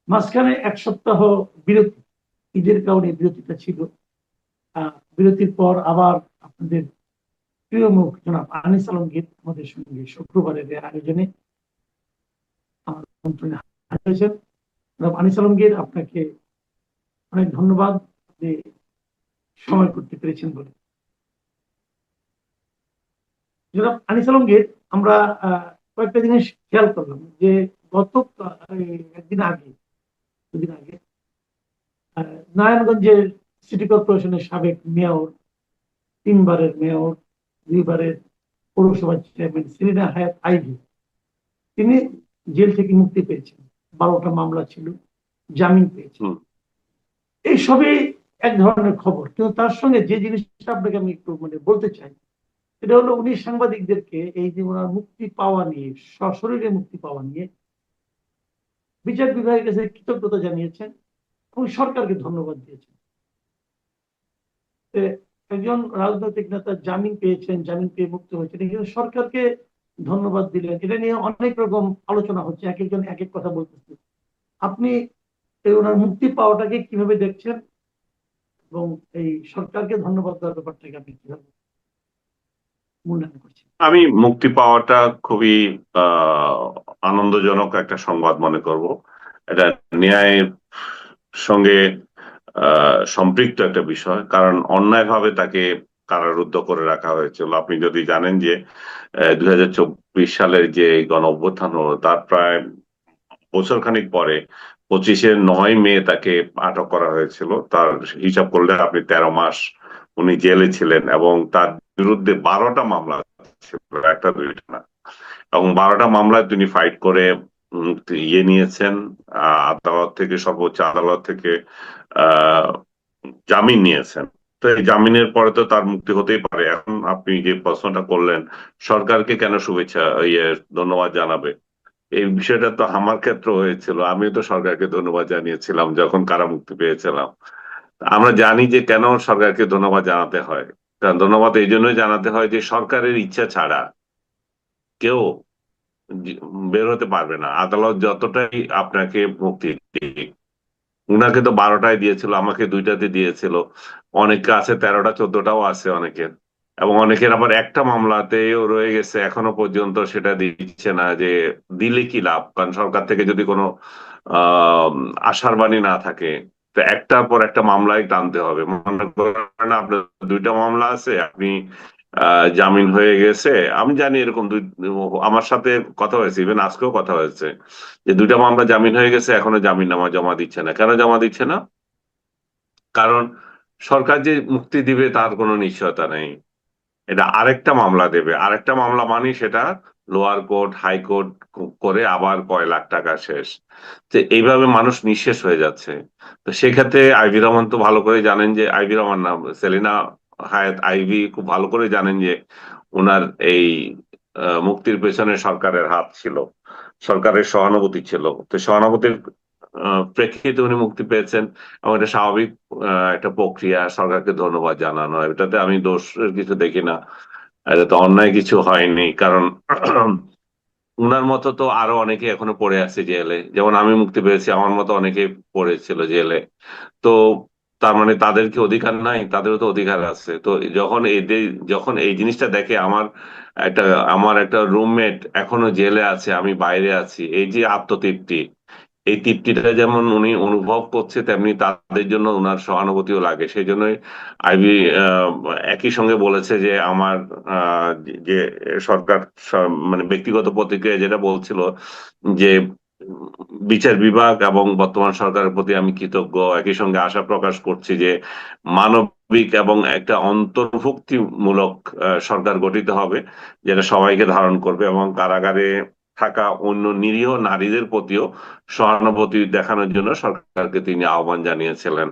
মাঝখানে 1 সপ্তাহ বিরতি, ঈদের কারণে বিরতিটা ছিল। বিরতির পর আবার আপনাদের প্রিয় মুখ জনাব আনিস আলমগীর আমাদের সঙ্গে শুক্রবারের আয়োজনে আমার আমন্ত্রণে হাজির হয়েছেন। জনাব আনিস আলমগীর, আপনাকে অনেক ধন্যবাদ, আপনি সময় করতে পেরেছেন বলে। জনাব আনিস আলমগীর, আমরা কয়েকটা জিনিস খেয়াল করলাম যে গত একদিন আগে, দুদিন আগে নারায়ণগঞ্জের সিটি কর্পোরেশনের সাবেক মেয়র, 3বারের মেয়র, 2বারের পৌরসভার চেয়ারম্যান সেলিনা হায়াৎ আইভী, তিনি জেল থেকে মুক্তি পেয়েছেন। 12টা মামলা ছিল, জামিন পেয়েছেন। এই সবই এক ধরনের খবর, কিন্তু তার সঙ্গে যে জিনিসটা আপনাকে আমি একটু বলতে চাই, এটা হলো উনি সাংবাদিকদেরকে এই যে ওনার মুক্তি পাওয়া নিয়ে, সশরীরে মুক্তি পাওয়া নিয়ে বিচার বিভাগের কাছে কৃতজ্ঞতা জানিয়েছেন এবং সরকারকে ধন্যবাদ দিয়েছেন। একজন রাজনৈতিক নেতা জামিন পেয়েছেন, জামিন পেয়ে মুক্ত হয়েছেন, কিন্তু সরকারকে ধন্যবাদ দিলেন। এটা নিয়ে অনেক রকম আলোচনা হচ্ছে, এক একজন এক এক কথা বলতেছে। আপনি এই ওনার মুক্তি পাওয়াটাকে কিভাবে দেখছেন এবং এই সরকারকে ধন্যবাদ দেওয়ার ব্যাপারটাকে আপনি কিভাবে মূল্যায়ন করছেন? আমি মুক্তি পাওয়াটা খুবই আনন্দজনক একটা সংবাদ মনে করব। এটা ন্যায়ের সঙ্গে সম্পৃক্ত একটা বিষয়, কারণ অন্যায়ভাবে তাকে কারারুদ্ধ করে রাখা হয়েছিল। আপনি যদি জানেন যে 2024 সালের যে গণ অভ্যুত্থান হলো, তার প্রায় বছরখানিক পরে 25শে মে তাকে আটক করা হয়েছিল। তার হিসাব করলে আপনি 13 মাস উনি জেলে ছিলেন এবং তার বিরুদ্ধে 12টা মামলা ছিল, একটা দুইটা না। এবং 12টা মামলায় তিনি ফাইট করে নিয়েছেন, আদালত থেকে, সর্বোচ্চ আদালত থেকে আহ জামিন নিয়েছেন। তো এই জামিনের পরে তো তার মুক্তি হতেই পারে। এখন আপনি যে প্রশ্নটা করলেন, সরকারকে কেন শুভেচ্ছা ধন্যবাদ জানাবে, এই বিষয়টা তো আমার ক্ষেত্রে হয়েছিল। আমিও তো সরকারকে ধন্যবাদ জানিয়েছিলাম যখন কারামুক্তি পেয়েছিলাম। আমরা জানি যে কেন সরকারকে ধন্যবাদ জানাতে হয়। কারণ ধন্যবাদ এই জন্যই জানাতে হয় যে সরকারের ইচ্ছা ছাড়া কেউ বের হতে পারবে না, আদালত যতটাই আপনাকে মুক্তি দিক। উনাকে তো 12টায় দিয়েছিল, আমাকে 2টাতে দিয়েছিল, অনেকে আছে 13টা 14টাও আছে অনেকের। এবং অনেকের আবার একটা মামলাতেও রয়ে গেছে এখনো পর্যন্ত, সেটা দিচ্ছে না। যে দিলে কি লাভ, কারণ সরকার থেকে যদি কোনো আহ আশার বাণী না থাকে, তো একটার পর একটা মামলায় টানতে হবে। মনে করেন আপনার 2টা মামলা আছে, আপনি জামিন হয়ে গেছে, আমি জানি এরকম আমার সাথে কথা হয়েছে, ইভেন আজকেও কথা হয়েছে যে 2টা মামলা জামিন হয়ে গেছে, এখনো জামিন নামা জমা দিচ্ছে না। কেন জমা দিচ্ছে না? কারণ সরকার যে মুক্তি দিবে তার কোনো নিশ্চয়তা নেই। এটা আরেকটা মামলা দেবে, আরেকটা মামলা মানে সেটা লোয়ার কোর্ট, হাইকোর্ট করে আবার কয় লাখ টাকা শেষ। তো এইভাবে মানুষ নিঃশেষ হয়ে যাচ্ছে। তো সেক্ষেত্রে আইভি রহমান তো ভালো করে জানেন যে, আইভি রহমান না, সেলিনা হায়াত আইভি খুব ভালো করে জানেন যে ওনার এই মুক্তির পেছনে সরকারের হাত ছিল, সরকারের সহানুভূতি ছিল। তো সহানুভূতির প্রেক্ষিতে উনি মুক্তি পেয়েছেন এবং এটা স্বাভাবিক একটা প্রক্রিয়া। সরকারকে ধন্যবাদ জানানো, এটাতে আমি দোষের কিছু দেখি না। এটা তো অন্যায় কিছু হয়নি, কারণ উনার মতো তো আরো অনেকে এখনো পড়ে আছে জেলে। যেমন আমি মুক্তি পেয়েছি, আমার মতো অনেকে পড়েছিল জেলে। তো তার মানে তাদের কি অধিকার নাই? তাদেরও তো অধিকার আছে। তো যখন এদের, যখন এই জিনিসটা দেখে একটা আমার একটা রুমমেট এখনো জেলে আছে, আমি বাইরে আছি, এই যে আত্মতৃপ্তি, এই তৃপ্তিটা যেমন উনি অনুভব করছে, তেমনি তাদের জন্য উনার সহানুভূতিও লাগে। সেই জন্যই আইবি একই সঙ্গে বলেছে যে আমার যে সরকার মানে ব্যক্তিগত প্রতিক্রিয়া যেটা বলছিল যে বিচার বিভাগ এবং বর্তমান সরকারের প্রতি আমি কৃতজ্ঞ, একই সঙ্গে আশা প্রকাশ করছি যে মানবিক এবং একটা অন্তর্ভুক্তিমূলক সরকার গঠিত হবে, যেটা সবাইকে ধারণ করবে এবং কারাগারে থাকা অন্য নিরীহ নারীদের প্রতিও সহানুভূতি দেখানোর জন্য সরকারকে তিনি আহ্বান জানিয়েছিলেন।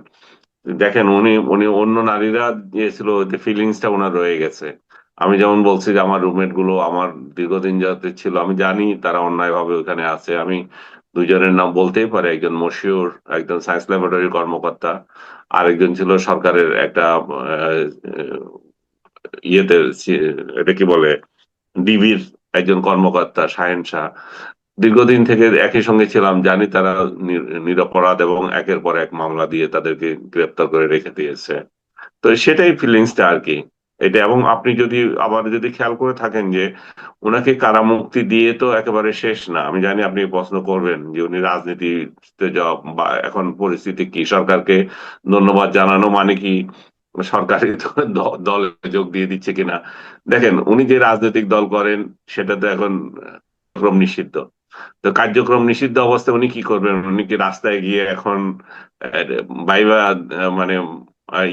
দেখেন, উনি উনি অন্য নারীরা দিয়েছিল, ওতে ফিলিংসটা ওনার রয়ে গেছে। আমি যেমন বলছি যে আমার রুমমেট গুলো আমার দীর্ঘদিন যাতে ছিল, আমি জানি তারা অন্যায় ভাবে ওখানে আছে। আমি দুইজনের নাম বলতেই পারি, একজন মশিউর, একজন সায়েন্স ল্যাবরেটরির কর্মকর্তা, আরেকজন ছিল সরকারের একটা ইয়েতে, এটা কি বলে, ডিবির একজন কর্মকর্তা, শাহেন শাহ। দীর্ঘদিন থেকে একই সঙ্গে ছিলাম, জানি তারা নিরপরাধ এবং একের পর এক মামলা দিয়ে তাদেরকে গ্রেপ্তার করে রেখে দিয়েছে। তো সেটাই ফিলিংসটা আর কি। এটা, এবং আপনি যদি আবার যদি খেয়াল করে থাকেন যে ওনাকে কারামুক্তি দিয়ে তো একেবারে শেষ না। আমি জানি আপনি প্রশ্ন করবেন যে উনি রাজনীতিতে যাওয়া বা এখন পরিস্থিতি কি, সরকারকে ধন্যবাদ জানানো মানে কি সরকারি দলে যোগ দিয়ে দিচ্ছে কিনা। দেখেন, উনি যে রাজনৈতিক দল করেন সেটা তো এখন কার্যক্রম নিষিদ্ধ। তো কার্যক্রম নিষিদ্ধ অবস্থায় উনি কি করবেন? উনি কি রাস্তায় গিয়ে এখন ভাইবা মানে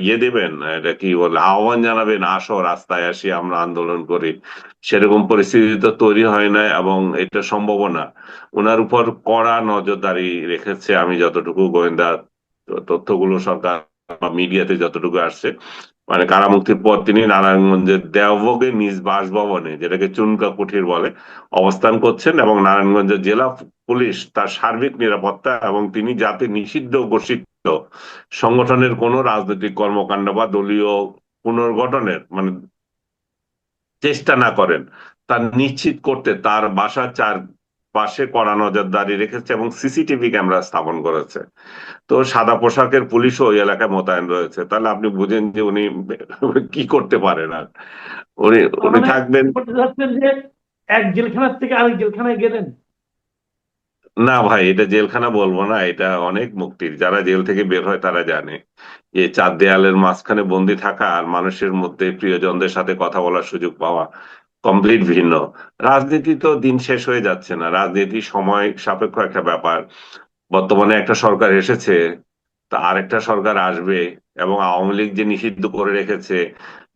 ইয়ে দেবেন, এটা কি বলে, আহ্বান জানাবেন, আসো রাস্তায় আসি আমরা আন্দোলন করি? সেরকম পরিস্থিতি তো তৈরি হয় না এবং এটা সম্ভব না। ওনার উপর কড়া নজরদারি রেখেছে, আমি যতটুকু গোয়েন্দা তথ্যগুলো সরকার বা মিডিয়াতে যতটুকু আসছে। মানে কারামুক্তির পর তিনি নারায়ণগঞ্জের দেওভোগে নিজ বাসভবনে, যেটাকে চুনকা কুঠির বলে, অবস্থান করছেন, এবং নারায়ণগঞ্জের জেলা পুলিশ তার সার্বিক নিরাপত্তা এবং তিনি যাতে নিষিদ্ধ ঘোষিত সংগঠনের কোন রাজনৈতিক কর্মকাণ্ড বা দলীয় পুনর্গঠনের মানে চেষ্টা না করেন তা নিশ্চিত করতে তার বাসার চার পাশে কড়া নজরদারি রেখেছে এবং সিসিটিভি ক্যামেরা স্থাপন করেছে। তো সাদা পোশাকের পুলিশও ওই এলাকায় মোতায়েন রয়েছে। তাহলে আপনি বুঝেন যে উনি কি করতে পারেন। আর উনি তার উনি মানে থাকবেন। বলতে চাচ্ছেন যে এক জেলখানার থেকে আরেক জেলখানায় গেলেন। না ভাই, এটা জেলখানা বলবো না, এটা অনেক মুক্তির। যারা জেল থেকে বের হয় তারা জানে যে চার দেয়ালের মাঝখানে বন্দি থাকা আর মানুষের মধ্যে প্রিয়জনদের সাথে কথা বলার সুযোগ পাওয়া কমপ্লিট ভিন্ন। রাজনীতি তো দিন শেষ হয়ে যাচ্ছে না, রাজনীতি সময় সাপেক্ষ একটা ব্যাপার। বর্তমানে একটা সরকার এসেছে, তা আরেকটা সরকার আসবে, এবং আওয়ামী লীগ যে নিষিদ্ধ করে রেখেছে,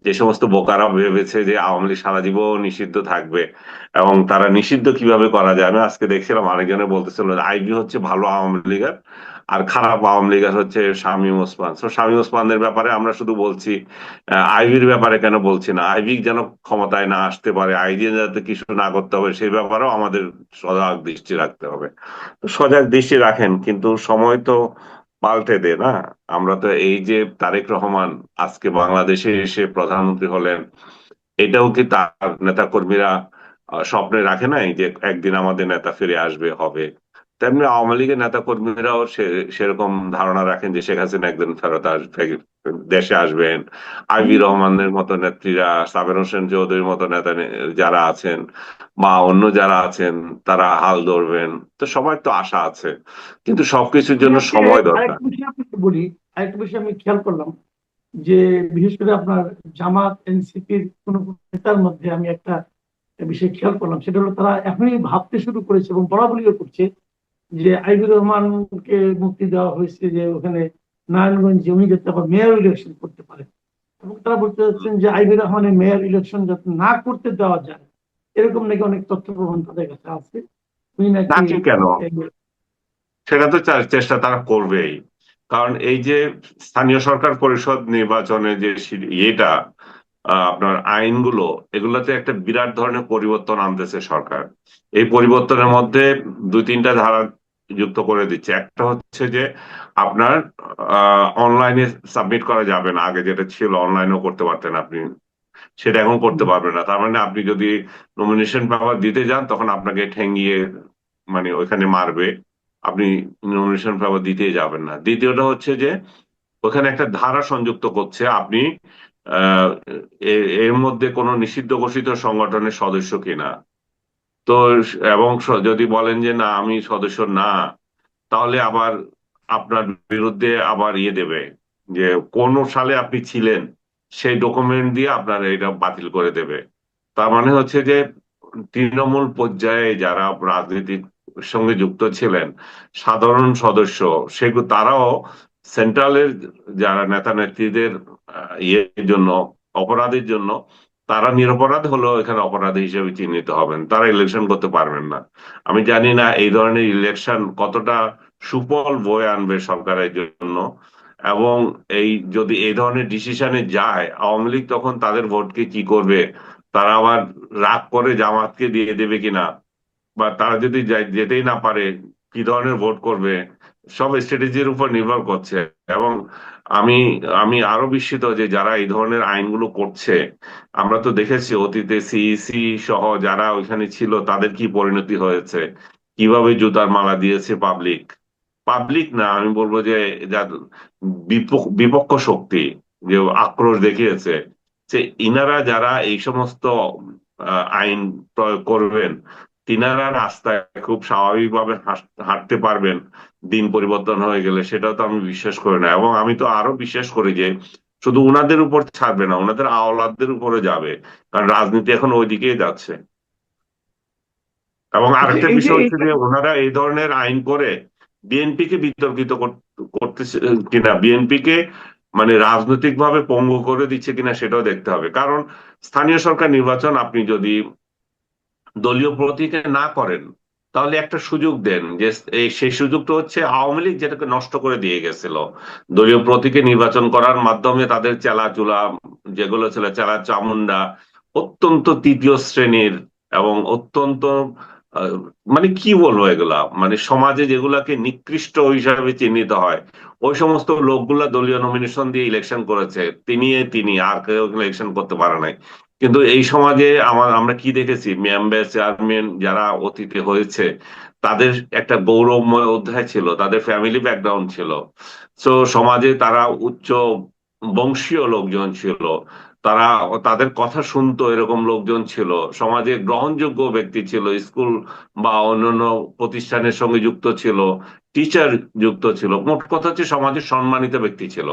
যে সমস্ত বোকারা ভেবেছে যে আওয়ামী লীগ সারা জীবন নিষিদ্ধ থাকবে এবং তারা নিষিদ্ধ কিভাবে করা যায়। আমি আজকে দেখছিলাম আরেকজনে বলতেছিল আইবি হচ্ছে ভালো আওয়ামী লীগের আর খারাপ আওয়ামী লীগের হচ্ছে শামীম ওসমান। তো শামীম ওসমানের ব্যাপারে আমরা শুধু বলছি, আইবির ব্যাপারে কেন বলছি না? আইবি যেন ক্ষমতায় না আসতে পারে, আইবি যাতে কিছু না করতে হবে, সেই ব্যাপারেও আমাদের সজাগ দৃষ্টি রাখতে হবে। তো সজাগ দৃষ্টি রাখেন, কিন্তু সময় তো পাল্টে দে না। আমরা তো এই যে তারেক রহমান আজকে বাংলাদেশে এসে প্রধানমন্ত্রী হলেন, এটাও কি তার নেতা কর্মীরা স্বপ্নে রাখে নাই যে একদিন আমাদের নেতা ফিরে আসবে, হবে? তেমনি আওয়ামী লীগের নেতা কর্মীরাও সেরকম ধারণা রাখেন যে শেখ হাসিনা একদিন ফেরত আসবে, দেশে আসবেন। আইবি রহমানের মতো নেত্রীরা, সাবের হোসেন চৌধুরীর মতো নেতা যারা আছেন বা অন্য যারা আছেন, তারা হাল ধরবেন। তো সবার তো আশা আছে, কিন্তু সবকিছুর আমি জন্য আজকে সময় দরকার। আরেকটা বিষয় আপনাকে বলি। আরেকটা বিষয় আমি খেয়াল করলাম যে বিশেষ করে আপনার জামাত এনসিপির কোন কোন নেতার মধ্যে আমি একটা বিষয় খেয়াল করলাম, সেটা হলো তারা এখনই ভাবতে শুরু করেছে এবং বলা বলিও করছে যে আইবুর রহমানকে মুক্তি দেওয়া হয়েছে যে ওখানে নারায়ণগঞ্জে উনি যাতে আবার মেয়র ইলেকশন করতে পারেন, এবং তারা বলতে চাচ্ছেন যে আইবুর রহমানের মেয়র ইলেকশন যাতে না করতে দেওয়া যায়, এরকম নাকি অনেক তথ্য প্রমাণ তাদের কাছে আছে। উনি নাকি নাকি কেন? সেটা তো চেষ্টা তারা করবেই। কারণ এই যে স্থানীয় সরকার পরিষদ নির্বাচনে যে ইয়েটা, আপনার আইনগুলো, এগুলোতে একটা বিরাট ধরনের পরিবর্তন আনতেছে সরকার। এই পরিবর্তনের মধ্যে দুই তিনটা ধারা যুক্ত করে দিচ্ছে। একটা হচ্ছে যে আপনার অনলাইনে সাবমিট করা যাবে না, আগে যেটা ছিল অনলাইনেও করতে পারতেন আপনি, সেটা এখন করতে পারবেন না। তার মানে আপনি যদি নমিনেশন পেপার দিতে যান তখন আপনাকে ঠেঙ্গিয়ে মানে ওইখানে মারবে, আপনি নমিনেশন পেপার দিতেই যাবেন না। দ্বিতীয়টা হচ্ছে যে ওখানে একটা ধারা সংযুক্ত করছে, আপনি আহ এর মধ্যে কোনো নিষিদ্ধ ঘোষিত সংগঠনের সদস্য কিনা। তো এবং যদি বলেন যে না আমি সদস্য না, তাহলে আবার আপনার বিরুদ্ধে আবার ইয়ে দেবে, যে কোন সালে আপনি ছিলেন সেই ডকুমেন্ট দিয়ে আপনার এটা বাতিল করে দেবে। তার মানে হচ্ছে যে তৃণমূল পর্যায়ে যারা রাজনীতির সঙ্গে যুক্ত ছিলেন, সাধারণ সদস্য, সেগুলো তারাও সেন্ট্রালের যারা নেতা নেত্রীদের ইয়ের জন্য, অপরাধের জন্য, তারা নিরপরাধ হলেও এখানে অপরাধী হিসেবে চিহ্নিত হবেন, তারা ইলেকশন করতে পারবেন না। আমি জানি না এই ধরনের ইলেকশন কতটা সুফল বয়ে আনবে সরকারের জন্য। এবং এই যদি এই ধরনের ডিসিশনে যায় আওয়ামী লীগ, তখন তাদের ভোটকে কি করবে, তারা আবার রাগ করে জামাতকে দিয়ে দেবে কিনা, বা তারা যদি যেতেই না পারে কি ধরনের ভোট করবে, সব স্ট্র্যাটেজির উপর নির্ভর করছে। এবং আমি আমি আরো বিস্মিত যে যারা এই ধরনের আইনগুলো করছে, আমরা তো দেখেছি অতীতে সিইসি সহ যারা ওইখানে ছিল তাদের কি পরিণতি হয়েছে। কিভাবে জুতার মালা দিয়েছে পাবলিক, পাবলিক না আমি বলবো যে যার বিপক্ষ শক্তি যে আক্রোশ দেখিয়েছে, যে ইনারা যারা এই সমস্ত আইন প্রয়োগ করবেন, তিনারা রাস্তায় খুব স্বাভাবিকভাবে হাঁটতে পারবেন দিন পরিবর্তন হয়ে গেলে, সেটাও তো আমি বিশ্বাস করি না। এবং আমি তো আরো বিশ্বাস করি যে শুধু উনাদের উপর ছাড়বে না, ওনাদের আওলাদদের উপরে যাবে, কারণ রাজনীতি এখন ওইদিকেই যাচ্ছে। এবং আচ্ছা, আরেকটা এই যে বিষয় হচ্ছে এইটা যে ওনারা এই ধরনের আইন করে বিএনপি কে বিতর্কিত করতেছে কিনা, বিএনপি কে মানে রাজনৈতিক ভাবে পঙ্গু করে দিচ্ছে কিনা সেটাও দেখতে হবে। কারণ স্থানীয় সরকার নির্বাচন আপনি যদি দলীয় প্রতীকে না করেন, তাহলে একটা সুযোগ দেন, যে সেই সুযোগটা হচ্ছে আওয়ামী লীগ যেটাকে নষ্ট করে দিয়ে গেছিল। দলীয় প্রতীকে নির্বাচন করার মাধ্যমে তাদের চেলাচুলা যেগুলো ছিল, চেলা চামুন্ডা, অত্যন্ত তৃতীয় শ্রেণীর এবং অত্যন্ত আহ, মানে কি বলবো এগুলা, মানে সমাজে যেগুলাকে নিকৃষ্ট হিসাবে চিহ্নিত হয়, ওই সমস্ত লোকগুলা দলীয় নমিনেশন দিয়ে ইলেকশন করেছে। তিনি আর কেউ ইলেকশন করতে পারে নাই। কিন্তু এই সমাজে আমরা কি দেখেছি, মেম্বার চেয়ারম্যান যারা অতীতে হয়েছে, তাদের একটা গৌরবময় অধ্যায় ছিল, তাদের ফ্যামিলি ব্যাকগ্রাউন্ড ছিল। তো সমাজে তারা উচ্চ বংশীয় লোকজন ছিল, তারা তাদের কথা শুনতো এরকম লোকজন ছিল, সমাজে গ্রহণযোগ্য ব্যক্তি ছিল, স্কুল বা অন্যান্য প্রতিষ্ঠানের সঙ্গে যুক্ত ছিল, টিচার যুক্ত ছিল, মোট কথা হচ্ছে সমাজের সম্মানিত ব্যক্তি ছিল।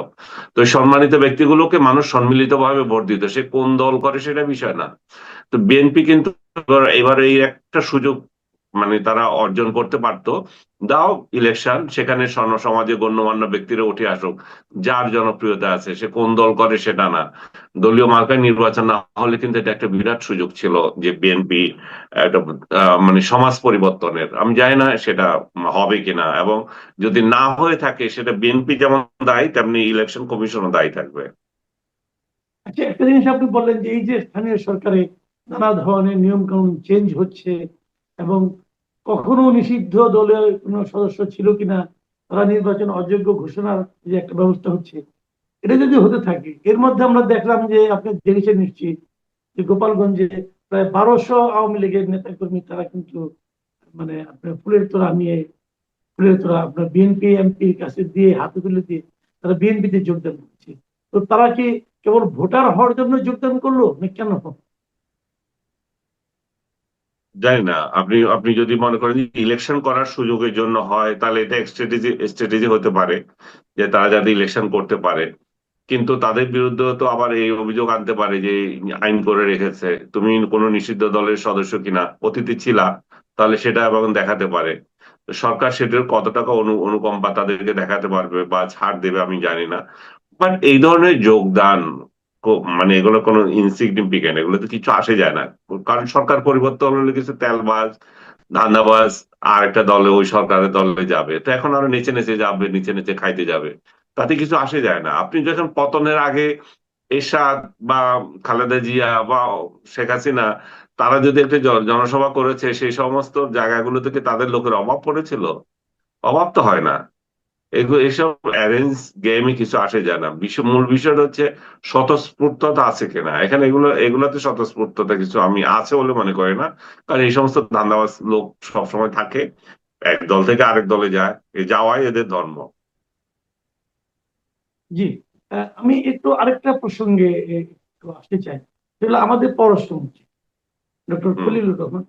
তো এই সম্মানিত ব্যক্তিগুলোকে মানুষ সম্মিলিতভাবে ভোট দিত, সে কোন দল করে সেটা বিষয় না। তো বিএনপি কিন্তু এবার এই একটা সুযোগ মানে তারা অর্জন করতে পারতো, দাও ইলেকশন, সেখানে সমাজে গণ্যমান্য ব্যক্তিরা উঠে আসুক, যার জনপ্রিয়তা আছে, সে কোন দল করে সেটা না। দলীয় মার্কায় নির্বাচন না হলে কিন্তু এটা একটা বিরাট সুযোগ ছিল যে বিএনপি একটা মানে সমাজ পরিবর্তনের। আমি জানি না সেটা হবে কিনা, এবং যদি না হয়ে থাকে সেটা বিএনপি যেমন দায়ী, তেমনি ইলেকশন কমিশনও দায়ী থাকবে। আচ্ছা, একটা জিনিস আপনি বললেন যে এই যে স্থানীয় সরকারে নানা ধরনের নিয়ম কানুন চেঞ্জ হচ্ছে এবং কখনো নিষিদ্ধ দলের কোনো সদস্য ছিল কিনা তারা নির্বাচন অযোগ্য ঘোষণার যে একটা ব্যবস্থা হচ্ছে, এটা যদি হতে থাকে, এর মধ্যে আমরা দেখলাম যে আপনি দেখেছেন নিশ্চয়ই যে গোপালগঞ্জে প্রায় 1200 আওয়ামী লীগের নেতা কর্মী তারা কিন্তু মানে আপনার ফুলের তোরা আপনার বিএনপি এমপির কাছে দিয়ে হাতে তুলে দিয়ে তারা বিএনপিতে যোগদান করছে। তো তারা কি কেবল ভোটার হওয়ার জন্য যোগদান করলো না কেন? জানি না, আপনি আপনি যদি মনে করেন ইলেকশন করার সুযোগের জন্য হয়, তাহলে এটা স্ট্র্যাটেজি হতে পারে যে তারা যাতে ইলেকশন করতে পারে। কিন্তু তাদের বিরুদ্ধে তো আবার এই অভিযোগ আনতে পারে যে আইন করে রেখেছে, তুমি কোনো নিষিদ্ধ দলের সদস্য কিনা অতীতে ছিলা, তাহলে সেটা এবং দেখাতে পারে। তো সরকার সেটার কত টাকা অনুকম্পা তাদেরকে দেখাতে পারবে বা ছাড় দেবে আমি জানি না। বাট এই ধরনের যোগদান মানে এগুলো কোনো ইনসিগনিফিকেন্ট, এগুলো তো কিছু আসে যায় না। কারণ সরকার পরিবর্তন হলে কিছু তেলবাজ ধান্দাবাজ আর একটা দলে, ওই সরকারের দলে যাবে, তো এখন আরো নেচে নেচে যাবে, নিচে নিচে খাইতে যাবে, তাতে কিছু আসে যায় না। আপনি যখন পতনের আগে এরশাদ বা খালেদা জিয়া বা শেখ হাসিনা, তারা যদি একটা জনসভা করেছে, সেই সমস্ত জায়গাগুলো থেকে তাদের লোকের অভাব পড়েছিল? অভাব তো হয় না। এগুলো এসব অ্যারেঞ্জ গেমে কিছু আসে যায় না। মূল বিষয়টা হচ্ছে স্বতঃস্ফূর্ততা আছে কিনা এখানে, এগুলাতে স্বতঃস্ফূর্ততা কিছু আমি আছে বলে মনে করি না। কারণ এই সমস্ত ধান্দাবাজ লোক সবসময় থাকে, এক দল থেকে আরেক দলে যায়, এই যাওয়াই এদের ধর্ম। জি, আমি একটু আরেকটা প্রসঙ্গে একটু আসতে চাই। সেটা হলো আমাদের পররাষ্ট্রমন্ত্রী ডক্টর হুম। খলিলুর রহমান।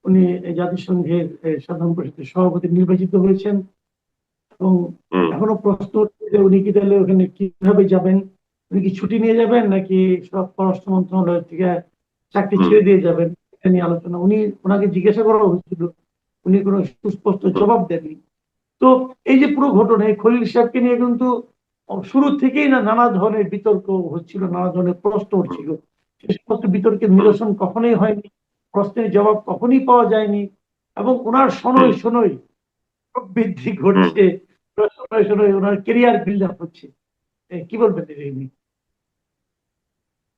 উনি এই জাতিসংঘের সাধারণ পরিষদের সভাপতি নির্বাচিত হয়েছেন এবং হুম। এখনো প্রশ্ন উঠছে যে উনি কি তাহলে ওখানে কিভাবে যাবেন, উনি কি ছুটি নিয়ে যাবেন নাকি সব পররাষ্ট্র মন্ত্রণালয় থেকে চাকরি হুম। ছেড়ে দিয়ে যাবেন, এটা নিয়ে আলোচনা। ওনাকে জিজ্ঞাসা করা হয়েছিল, উনি কোনো সুস্পষ্ট হুম। জবাব দেননি। তো এই যে পুরো ঘটনা, এই খলিল সাহেবকে নিয়ে কিন্তু শুরু থেকেই না নানা ধরনের বিতর্ক হচ্ছিল, নানা ধরনের প্রশ্ন হুম। উঠছিল। সে সমস্ত বিতর্কের হুম। নিরসন কখনোই হয়নি, প্রশ্নের জবাব কখনই পাওয়া যায়নি এবং ওনার হুম। শনৈ শনৈ বৃদ্ধি হুম। ঘটছে, শনৈ শনৈ ওনার কেরিয়ার বিল্ড আপ হচ্ছে। কি বলবেন এই নিয়ে?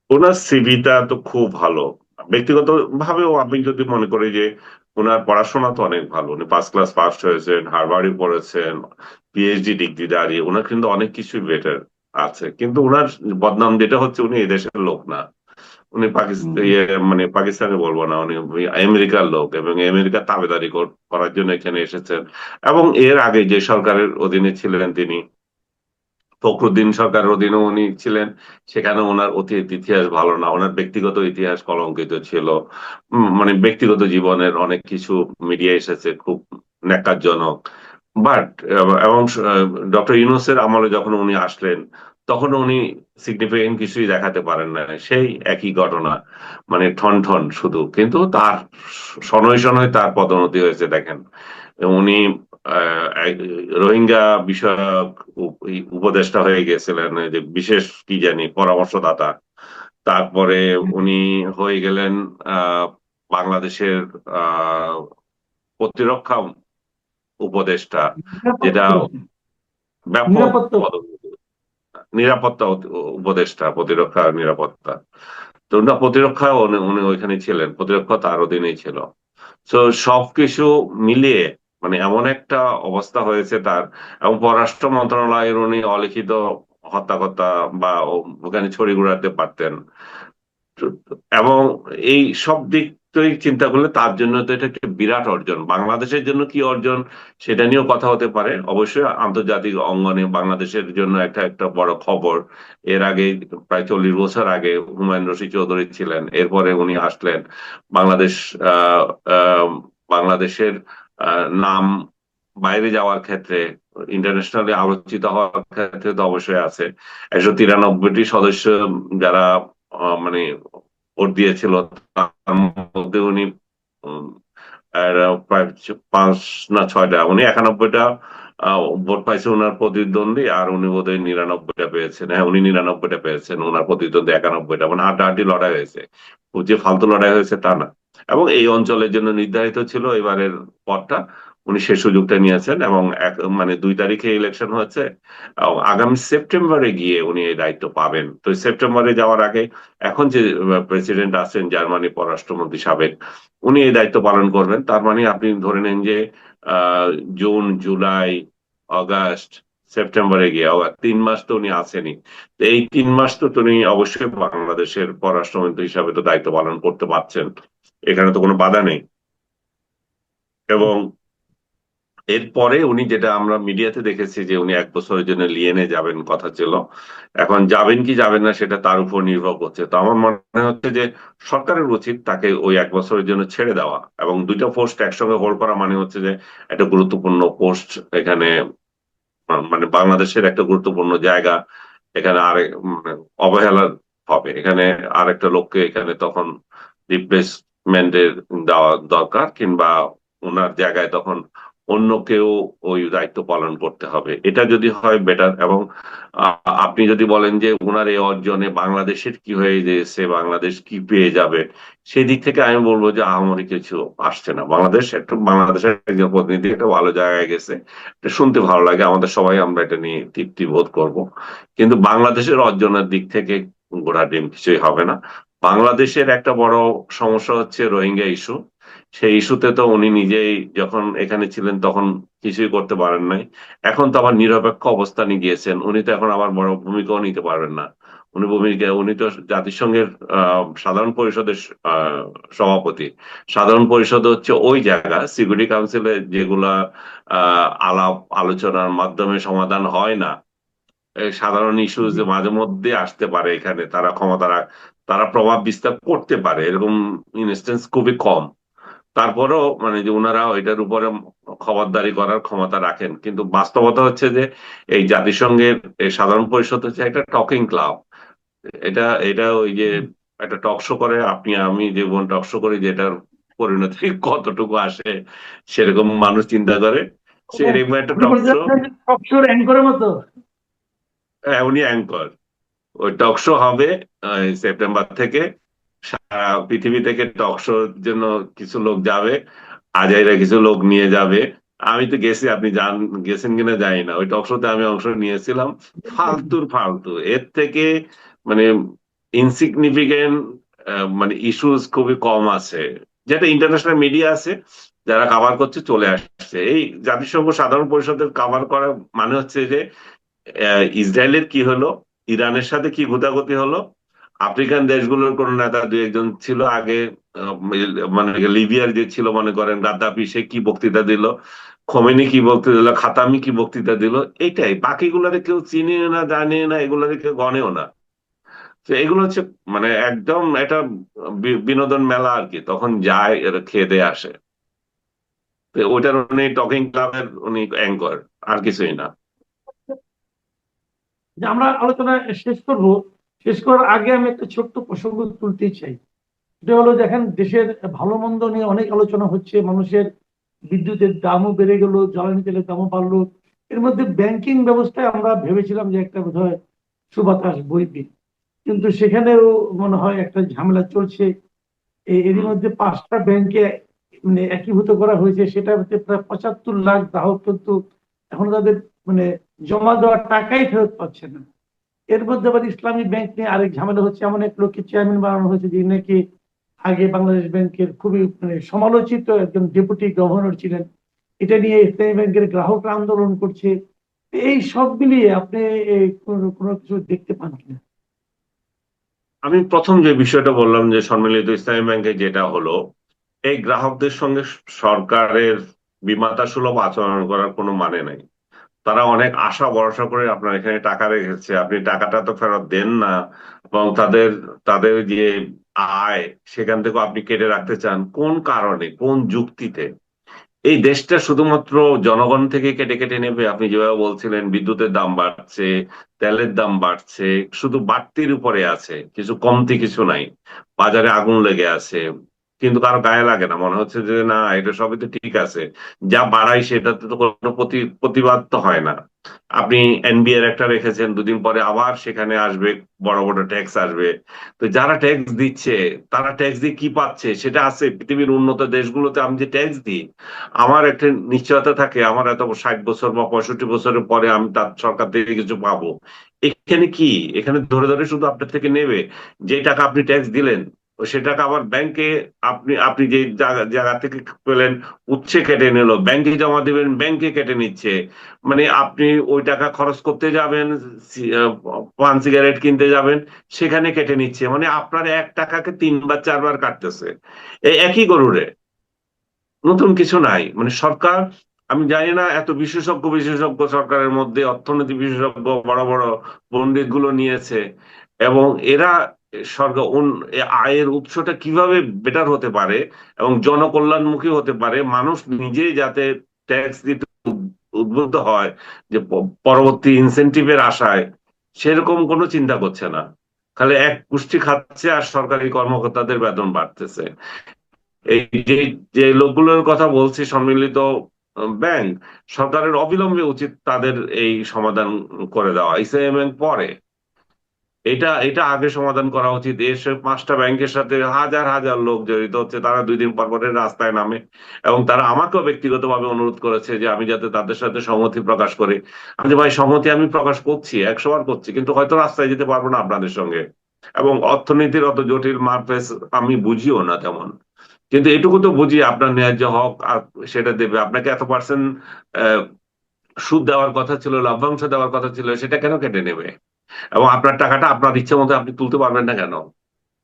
ওনার সিভিটা তো খুব ভালো। ব্যক্তিগত ভাবেও আমি যদি মনে করি যে ওনার পড়াশোনা তো অনেক ভালো, উনি ফার্স্ট ক্লাস পাস হয়েছেন, হার্ভার্ডে পড়েছেন, পিএইচডি ডিগ্রি দাঁড়িয়ে, ওনার কিন্তু অনেক কিছুই বেটার আছে। কিন্তু ওনার বদনাম যেটা হচ্ছে, উনি এদেশের লোক না। উনি পাকিস্তান মানে পাকিস্তানে বলবো না, উনি আমেরিকার লোক এবং আমেরিকার তাবেদারি করার জন্য এখানে এসেছেন। এবং এর আগে যে সরকারের অধীনে ছিলেন তিনি, ফখরুদ্দিন সরকারের অধীনে উনি ছিলেন, সেখানে ওনার অতীত ইতিহাস ভালো না, ওনার ব্যক্তিগত ইতিহাস কলঙ্কিত ছিল। মানে ব্যক্তিগত জীবনের অনেক কিছু মিডিয়া এসেছে খুব ন্যাক্কারজনক। বাট এবং ডক্টর ইউনূসের আমলে যখন উনি আসলেন, তখন উনি সিগনিফিকেন্ট কিছুই দেখাতে পারেন না, সেই একই ঘটনা, মানে ঠন ঠন শুধু। কিন্তু তার শনৈ শনৈ তার পদোন্নতি হয়েছে দেখেন। উনি রোহিঙ্গা বিষয়ক উপদেষ্টা হয়ে গেছিলেন, এই যে বিশেষ কি জানি পরামর্শদাতা। তারপরে উনি হয়ে গেলেন আহ বাংলাদেশের আহ প্রতিরক্ষা উপদেষ্টা, যেটা ব্যাপক নিরাপত্তা। পদোন্নতি। নিরাপত্তা উপদেষ্টা, প্রতিরক্ষা নিরাপত্তা। তো না, প্রতিরক্ষা উনি উনি ওইখানে ছিলেন, প্রতিরক্ষা তার অধীনেই ছিল। তো সবকিছু মিলিয়ে মানে এমন একটা অবস্থা হয়েছে তার। এবং পররাষ্ট্র মন্ত্রণালয়ের উনি অলিখিত হত্যাকর্তা বা ওখানে ছড়ি ঘুরাতে পারতেন। এবং এই সব দিক থেকে চিন্তা করলে তার জন্য তো এটা একটা বিরাট অর্জন। বাংলাদেশের জন্য কি অর্জন সেটা নিয়েও কথা হতে পারে, অবশ্যই আন্তর্জাতিক অঙ্গনে বাংলাদেশের জন্য একটা একটা বড় খবর। এর আগে প্রায় 40 বছর আগে হুমায়ুন রশিদ চৌধুরী ছিলেন, এরপরে উনি আসলেন। বাংলাদেশ আহ আহ বাংলাদেশের নাম বাইরে যাওয়ার ক্ষেত্রে, ইন্টারন্যাশনালি আলোচিত হওয়ার ক্ষেত্রে তো অবশ্যই আছে। 193টি সদস্য যারা মানে ভোট দিয়েছিল, তার মধ্যে উনি উম, প্রায় 5 না 6টা, উনি 91টা ভোট পাইছে ওনার প্রতিদ্বন্দ্বী, আর উনি বোধহয় 99টা পেয়েছেন। হ্যাঁ, উনি 99টা পেয়েছেন, ওনার প্রতিদ্বন্দ্বী 91টা। মানে হাড্ডাহাড্ডি লড়াই হয়েছে, খুব যে ফালতু লড়াই হয়েছে তা না। এবং এই অঞ্চলের জন্য নির্ধারিত ছিল এবারের পথটা, উনি সেই সুযোগটা নিয়েছেন। এবং মানে 2 তারিখে ইলেকশন হয়েছে, এবং আগামী সেপ্টেম্বরে গিয়ে উনি এই দায়িত্ব পাবেন। তো সেপ্টেম্বরে যাওয়ার আগে এখন যে প্রেসিডেন্ট আছেন, জার্মানি পররাষ্ট্রমন্ত্রী সাবেক, উনি এই দায়িত্ব পালন করবেন। তার মানে আপনি ধরে নেন যে আহ জুন, জুলাই, অগাস্ট, সেপ্টেম্বরে গিয়ে আবার 3 মাস তো উনি আসেনি। তো এই 3 মাস তো উনি অবশ্যই বাংলাদেশের পররাষ্ট্রমন্ত্রী হিসাবে তো দায়িত্ব পালন করতে পারছেন, এখানে তো কোনো বাধা নেই। এবং এরপরে উনি, যেটা আমরা মিডিয়াতে দেখেছি যে উনি 1 বছরের জন্য লিয়েনে যাবেন কথা ছিল, এখন যাবেন কি যাবেন না সেটা তার উপর নির্ভর করছে। তো আমার মনে হচ্ছে যে সরকারের উচিত তাকে ওই 1 বছরের জন্য ছেড়ে দেওয়া, এবং 2টা পোস্ট একসঙ্গে হোল্ড করা মানে হচ্ছে যে একটা গুরুত্বপূর্ণ পোস্ট এখানে, মানে বাংলাদেশের একটা গুরুত্বপূর্ণ জায়গা এখানে আরেক অবহেলা হবে। এখানে আরেকটা লোককে এখানে তখন রিপ্লেসমেন্টের দেওয়া দরকার, কিংবা ওনার জায়গায় তখন অন্য কেউ ওই দায়িত্ব পালন করতে হবে। এটা যদি হয় বেটার। এবং আপনি যদি বলেন যে ওনার এই অর্জনে বাংলাদেশের কি হয়ে গেছে, বাংলাদেশ কি পেয়ে যাবে, সেই দিক থেকে আমি বলবো যে আহামরি কিছু আসছে না। বাংলাদেশ একটা, বাংলাদেশের একজন প্রতিনিধি একটা ভালো জায়গায় গেছে, এটা শুনতে ভালো লাগে, আমাদের সবাই আমরা এটা নিয়ে তৃপ্তি বোধ করব। কিন্তু বাংলাদেশের অর্জনের দিক থেকে ঘোড়া ডিম কিছুই হবে না। বাংলাদেশের একটা বড় সমস্যা হচ্ছে রোহিঙ্গা ইস্যু। সেই ইস্যুতে তো উনি নিজেই যখন এখানে ছিলেন তখন কিছুই করতে পারেন নাই। এখন তো আবার নিরপেক্ষ অবস্থানে গিয়েছেন, উনি তো এখন আবার বড় ভূমিকাও নিতে পারবেন না। উনি তো জাতিসংঘের সাধারণ পরিষদের সভাপতি। সাধারণ পরিষদ হচ্ছে ওই জায়গা, সিকিউরিটি কাউন্সিলে যেগুলা আলাপ আলোচনার মাধ্যমে সমাধান হয় না, এই সাধারণ ইস্যু যে মাঝে মধ্যে আসতে পারে এখানে, তারা প্রভাব বিস্তার করতে পারে, এরকম ইনস্টেন্স খুবই কম। তারপরেও মানে যে ওনারা এটার উপরে খবরদারি করার ক্ষমতা রাখেন। কিন্তু বাস্তবতা হচ্ছে যে এই জাতিসংঘের এই সাধারণ পরিষদ হচ্ছে একটা টকিং ক্লাব। এটা এটা ওই যে একটা টক শো করে, আপনি আমি যেমন টক শো করি, যেটার পরিণতি কতটুকু আসে সেরকম মানুষ চিন্তা করে, সেরকম একটা আপনি টক বলতে শো। চাচ্ছেন অবসর অ্যাঙ্করের মতো? উনি অ্যাঙ্কর। ওই টক শো হবে সেপ্টেম্বর থেকে। সারা পৃথিবী থেকে টক শোর জন্য কিছু লোক যাবে, আজাইরা কিছু লোক নিয়ে যাবে। আমি তো গেছি, আপনি গেছেন কিনা জানি না, ওই টক শোতে আমি অংশ নিয়েছিলাম। ফালতুর ফালতু, এর থেকে মানে ইনসিগনিফিকেন্ট মানে ইস্যুস খুবই কম আছে, যেটা ইন্টারন্যাশনাল মিডিয়া আছে যারা কাভার করছে চলে আসছে। এই জাতিসংঘ সাধারণ পরিষদের কাভার করা মানে হচ্ছে যে ইসরায়েলের কি হলো, ইরানের সাথে কি গোতাগতি হলো, আফ্রিকান দেশগুলোর কোন নেতা দুই একজন ছিল আগে, মানে লিবিয়ার যে ছিল মনে করেন গাদ্দাফি, সে কি বক্তৃতা দিল, খোমেনি কি বক্তৃতা দিল, খাতামি কি বক্তৃতা দিল, এইটাই। বাকিগুলোরে কেউ চিনে না, জানে না, এগুলোরে কেউ গণেও না। তো এগুলো হচ্ছে মানে একদম এটা বিনোদন মেলা আর কি, তখন যায় এরা খেয়ে দিয়ে আসে। তো ওইটার উনি টকিং ক্লাবের উনি অ্যাঙ্কর, আর কিছুই না। যে আমরা আলোচনা শেষ করব, শেষ করার আগে আমি একটা ছোট্ট প্রসঙ্গ তুলতে চাই। এটা হলো, দেখেন, দেশের ভালো মন্দ নিয়ে অনেক আলোচনা হচ্ছে, মানুষের বিদ্যুতের দামও বেড়ে গেল, জ্বালানি তেলের দামও বাড়লো। এর মধ্যে ব্যাংকিং ব্যবস্থায় আমরা ভেবেছিলাম যে একটা বোধহয় সুবাতাস বইবে, কিন্তু সেখানেও মনে হয় একটা ঝামেলা চলছে। এরই হুম। মধ্যে 5টা ব্যাংকে মানে একীভূত করা হয়েছে, সেটা হচ্ছে প্রায় 75 লাখ গ্রাহক কিন্তু এখন তাদের মানে জমা দেওয়ার টাকাই ফেরত পাচ্ছে না। এর মধ্যে আবার ইসলামী ব্যাংক নিয়ে আরেক ঝামেলা হচ্ছে, এমন এক লোককে চেয়ারম্যান বানানো হয়েছে যে নাকি আগে বাংলাদেশ ব্যাংকের খুবই মানে সমালোচিত একজন ডেপুটি গভর্নর ছিলেন। এটা নিয়ে ইসলামী ব্যাংকের গ্রাহকরা আন্দোলন করছে। এই সব মিলিয়ে আপনি কোনো কোনো কিছু দেখতে পান কিনা? আমি প্রথম যে বিষয়টা বললাম যে সম্মিলিত ইসলামী ব্যাংকে যেটা হলো, এই গ্রাহকদের সঙ্গে সরকারের বিমাতা সুলভ আচরণ করার কোনো মানে নাই। তারা অনেক আশা ভরসা করে আপনার এখানে টাকা রেখেছে, আপনি টাকাটা তো ফেরত দেন না, এবং তাদের তাদের যে আয় সেখান থেকে আপনি কেটে রাখতে চান কোন কারণে, কোন যুক্তিতে? এই দেশটা শুধুমাত্র জনগণ থেকে কেটে কেটে নেবে? আপনি যেভাবে বলছিলেন বিদ্যুতের দাম বাড়ছে, তেলের দাম বাড়ছে, শুধু বাড়তির উপরে আছে, কিছু কমতি কিছু নাই। বাজারে আগুন লেগে আছে, কিন্তু কারো গায়ে লাগে না, মনে হচ্ছে যে না এটা সবই তো ঠিক আছে। যা বাড়াই সেটাতে তো কোনো প্রতিবাদ তো হয় না। আপনি এনবিআর একটা রেখেছেন, দুদিন পরে আবার সেখানে আসবে, বড় বড় ট্যাক্স আসবে। তো যারা ট্যাক্স দিচ্ছে তারা ট্যাক্স দিয়ে কি পাচ্ছে সেটা আছে? পৃথিবীর উন্নত দেশগুলোতে আমি যে ট্যাক্স দিই, আমার একটা নিশ্চয়তা থাকে আমার এত 60 বছর বা 65 বছরের পরে আমি তার সরকার থেকে কিছু পাবো। এখানে কি? এখানে ধরে ধরে শুধু আপনার থেকে নেবে। যে টাকা আপনি ট্যাক্স দিলেন, সে টাকা আবার ব্যাংকে, আপনি আপনি যে জায়গা থেকে পেলেন উচ্ছে কেটে নিল, ব্যাংকে জমা দিবেন, ব্যাংকে কেটে নিচ্ছে। মানে আপনি ওই টাকা খরচ করতে যাবেন, পান সিগারেট কিনতে যাবেন, সেখানে কেটে নিচ্ছে। মানে আপনার 1 টাকাকে 3 বার 4 বার কাটতেছে। এই একই গরুরে, নতুন কিছু নাই। মানে সরকার, আমি জানি না, এত বিশেষজ্ঞ বিশেষজ্ঞ সরকারের মধ্যে অর্থনীতি বিশেষজ্ঞ বড় বড় পণ্ডিত গুলো নিয়েছে, এবং এরা সরকার আয়ের উৎসটা কিভাবে বেটার হতে পারে এবং জনকল্যাণমুখী হতে পারে, মানুষ নিজেই যাতে ট্যাক্স দিতে উদ্বুদ্ধ হয়, যে পরবর্তী ইনসেনটিভের আশায়, সেরকম কোনো চিন্তা করছে না। খালি এক গোষ্ঠী খাচ্ছে আর সরকারি কর্মকর্তাদের বেতন বাড়তেছে। এই যে যে লোকগুলোর কথা বলছি, সম্মিলিত ব্যাংক, সরকারের অবিলম্বে উচিত তাদের এই সমাধান করে দেওয়া। ইসলামী ব্যাংক পরে, এটা এটা আগে সমাধান করা উচিত। এসে 5টা ব্যাংকের সাথে হাজার হাজার লোক জড়িত হচ্ছে, তারা 2 দিন পর পরে রাস্তায় নামে, এবং তারা আমাকেও ব্যক্তিগতভাবে অনুরোধ করেছে যে আমি যাতে তাদের সাথে সংহতি প্রকাশ করি। আমি যে ভাই, সংহতি আমি প্রকাশ করছি, 100 বার করছি, কিন্তু হয়তো রাস্তায় যেতে পারবো না আপনাদের সঙ্গে, এবং অর্থনীতির অত জটিল মারপ্যাচ আমি বুঝিও না তেমন। কিন্তু এটুকু তো বুঝি আপনার ন্যায্য হক সেটা দেবে। আপনাকে এত পার্সেন্ট সুদ দেওয়ার কথা ছিল, লভ্যাংশ দেওয়ার কথা ছিল, সেটা কেন কেটে নেবে? এবং আপনার টাকাটা আপনার ইচ্ছে মতো আপনি তুলতে পারবেন না কেন?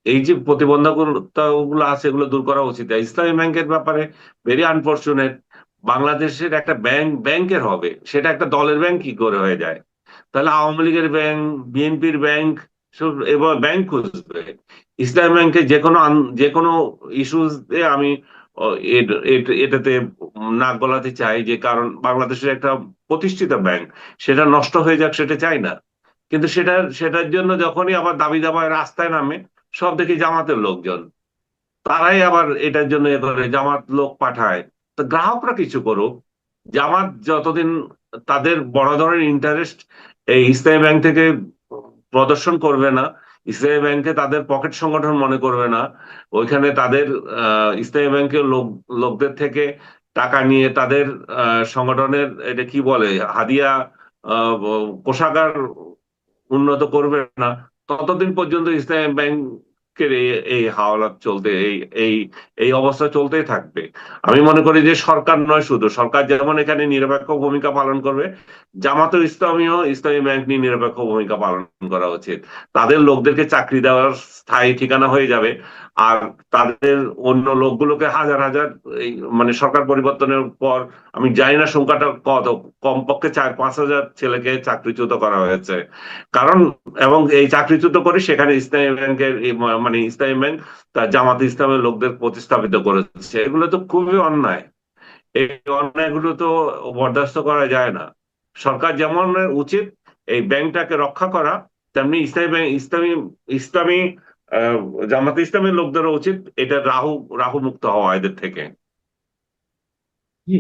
এই যে প্রতিবন্ধকতা গুলো আছে, এগুলো দূর করা উচিত। ইসলামী ব্যাংকের ব্যাপারে ভেরি আনফরচুনেট, বাংলাদেশের একটা ব্যাংক ব্যাংকের হবে, সেটা একটা দলের ব্যাংক কি করে হয়ে যায়? তাহলে আওয়ামী লীগের ব্যাংক, বিএনপির ব্যাংক, সব এবার ব্যাংক খুঁজবে। ইসলাম ব্যাংকে যে কোনো যে কোনো ইস্যুস আমি ও, এটাতে নাক গলাতে চাই, যে কারণ বাংলাদেশের একটা প্রতিষ্ঠিত ব্যাংক, সেটা নষ্ট হয়ে যাক সেটা চাই না। কিন্তু সেটার জন্য যখনই আবার দাবি দাবায় রাস্তায় নামে, সব দেখি জামাতের লোকজন, তারাই আবার এটার জন্য এ করে, জামাত লোক পাঠায়। তো গ্রাহকরা কিছু করুক। জামাত যতদিন তাদের বড় ধরনের ইন্টারেস্ট এই ইসলামী ব্যাংক থেকে প্রদর্শন করবে না, ইসলামী ব্যাংকে তাদের পকেট সংগঠন মনে করবে না, ওইখানে তাদের ইসলামী ব্যাংকের লোকদের থেকে টাকা নিয়ে তাদের সংগঠনের এটা কি বলে হাদিয়া, কোষাগার উন্নত করবে না, ততদিন পর্যন্ত ইসলামী ব্যাংক ব্যাংকের এই হাওলাত চলতে এই এই এই অবস্থা চলতেই থাকবে। আমি মনে করি যে সরকার নয়, শুধু সরকার যেমন এখানে নিরপেক্ষ ভূমিকা পালন করবে, জামাতুল ইসলামীও ইসলামী ব্যাংক নিয়ে নিরপেক্ষ ভূমিকা পালন করা উচিত। তাদের লোকদেরকে চাকরি দেওয়ার স্থায়ী ঠিকানা হয়ে যাবে, আর তাদের অন্য লোকগুলোকে হাজার হাজার মানে সরকার পরিবর্তনের পর আমি জানি না সংখ্যাটা কত, কমপক্ষে 4-5 হাজার ছেলেকে চাকরিচ্যুত করা হয়েছে। কারণ এবং এই চাকরিচ্যুত করে সেখানে ইসলামী ব্যাংকের মানে ইসলামী ব্যাংক তার জামাত ইসলামের লোকদের প্রতিস্থাপিত করেছে। এগুলো তো খুবই অন্যায়। এই অন্যায়গুলো তো বরদাস্ত করা যায় না। সরকার যেমন উচিত এই ব্যাংকটাকে রক্ষা করা, তেমনি ইসলামী ব্যাংক ইসলামী ইসলামী জামাত ইসলামের লোকদেরও উচিত এটা রাহু মুক্ত হওয়া এদের থেকে। জি,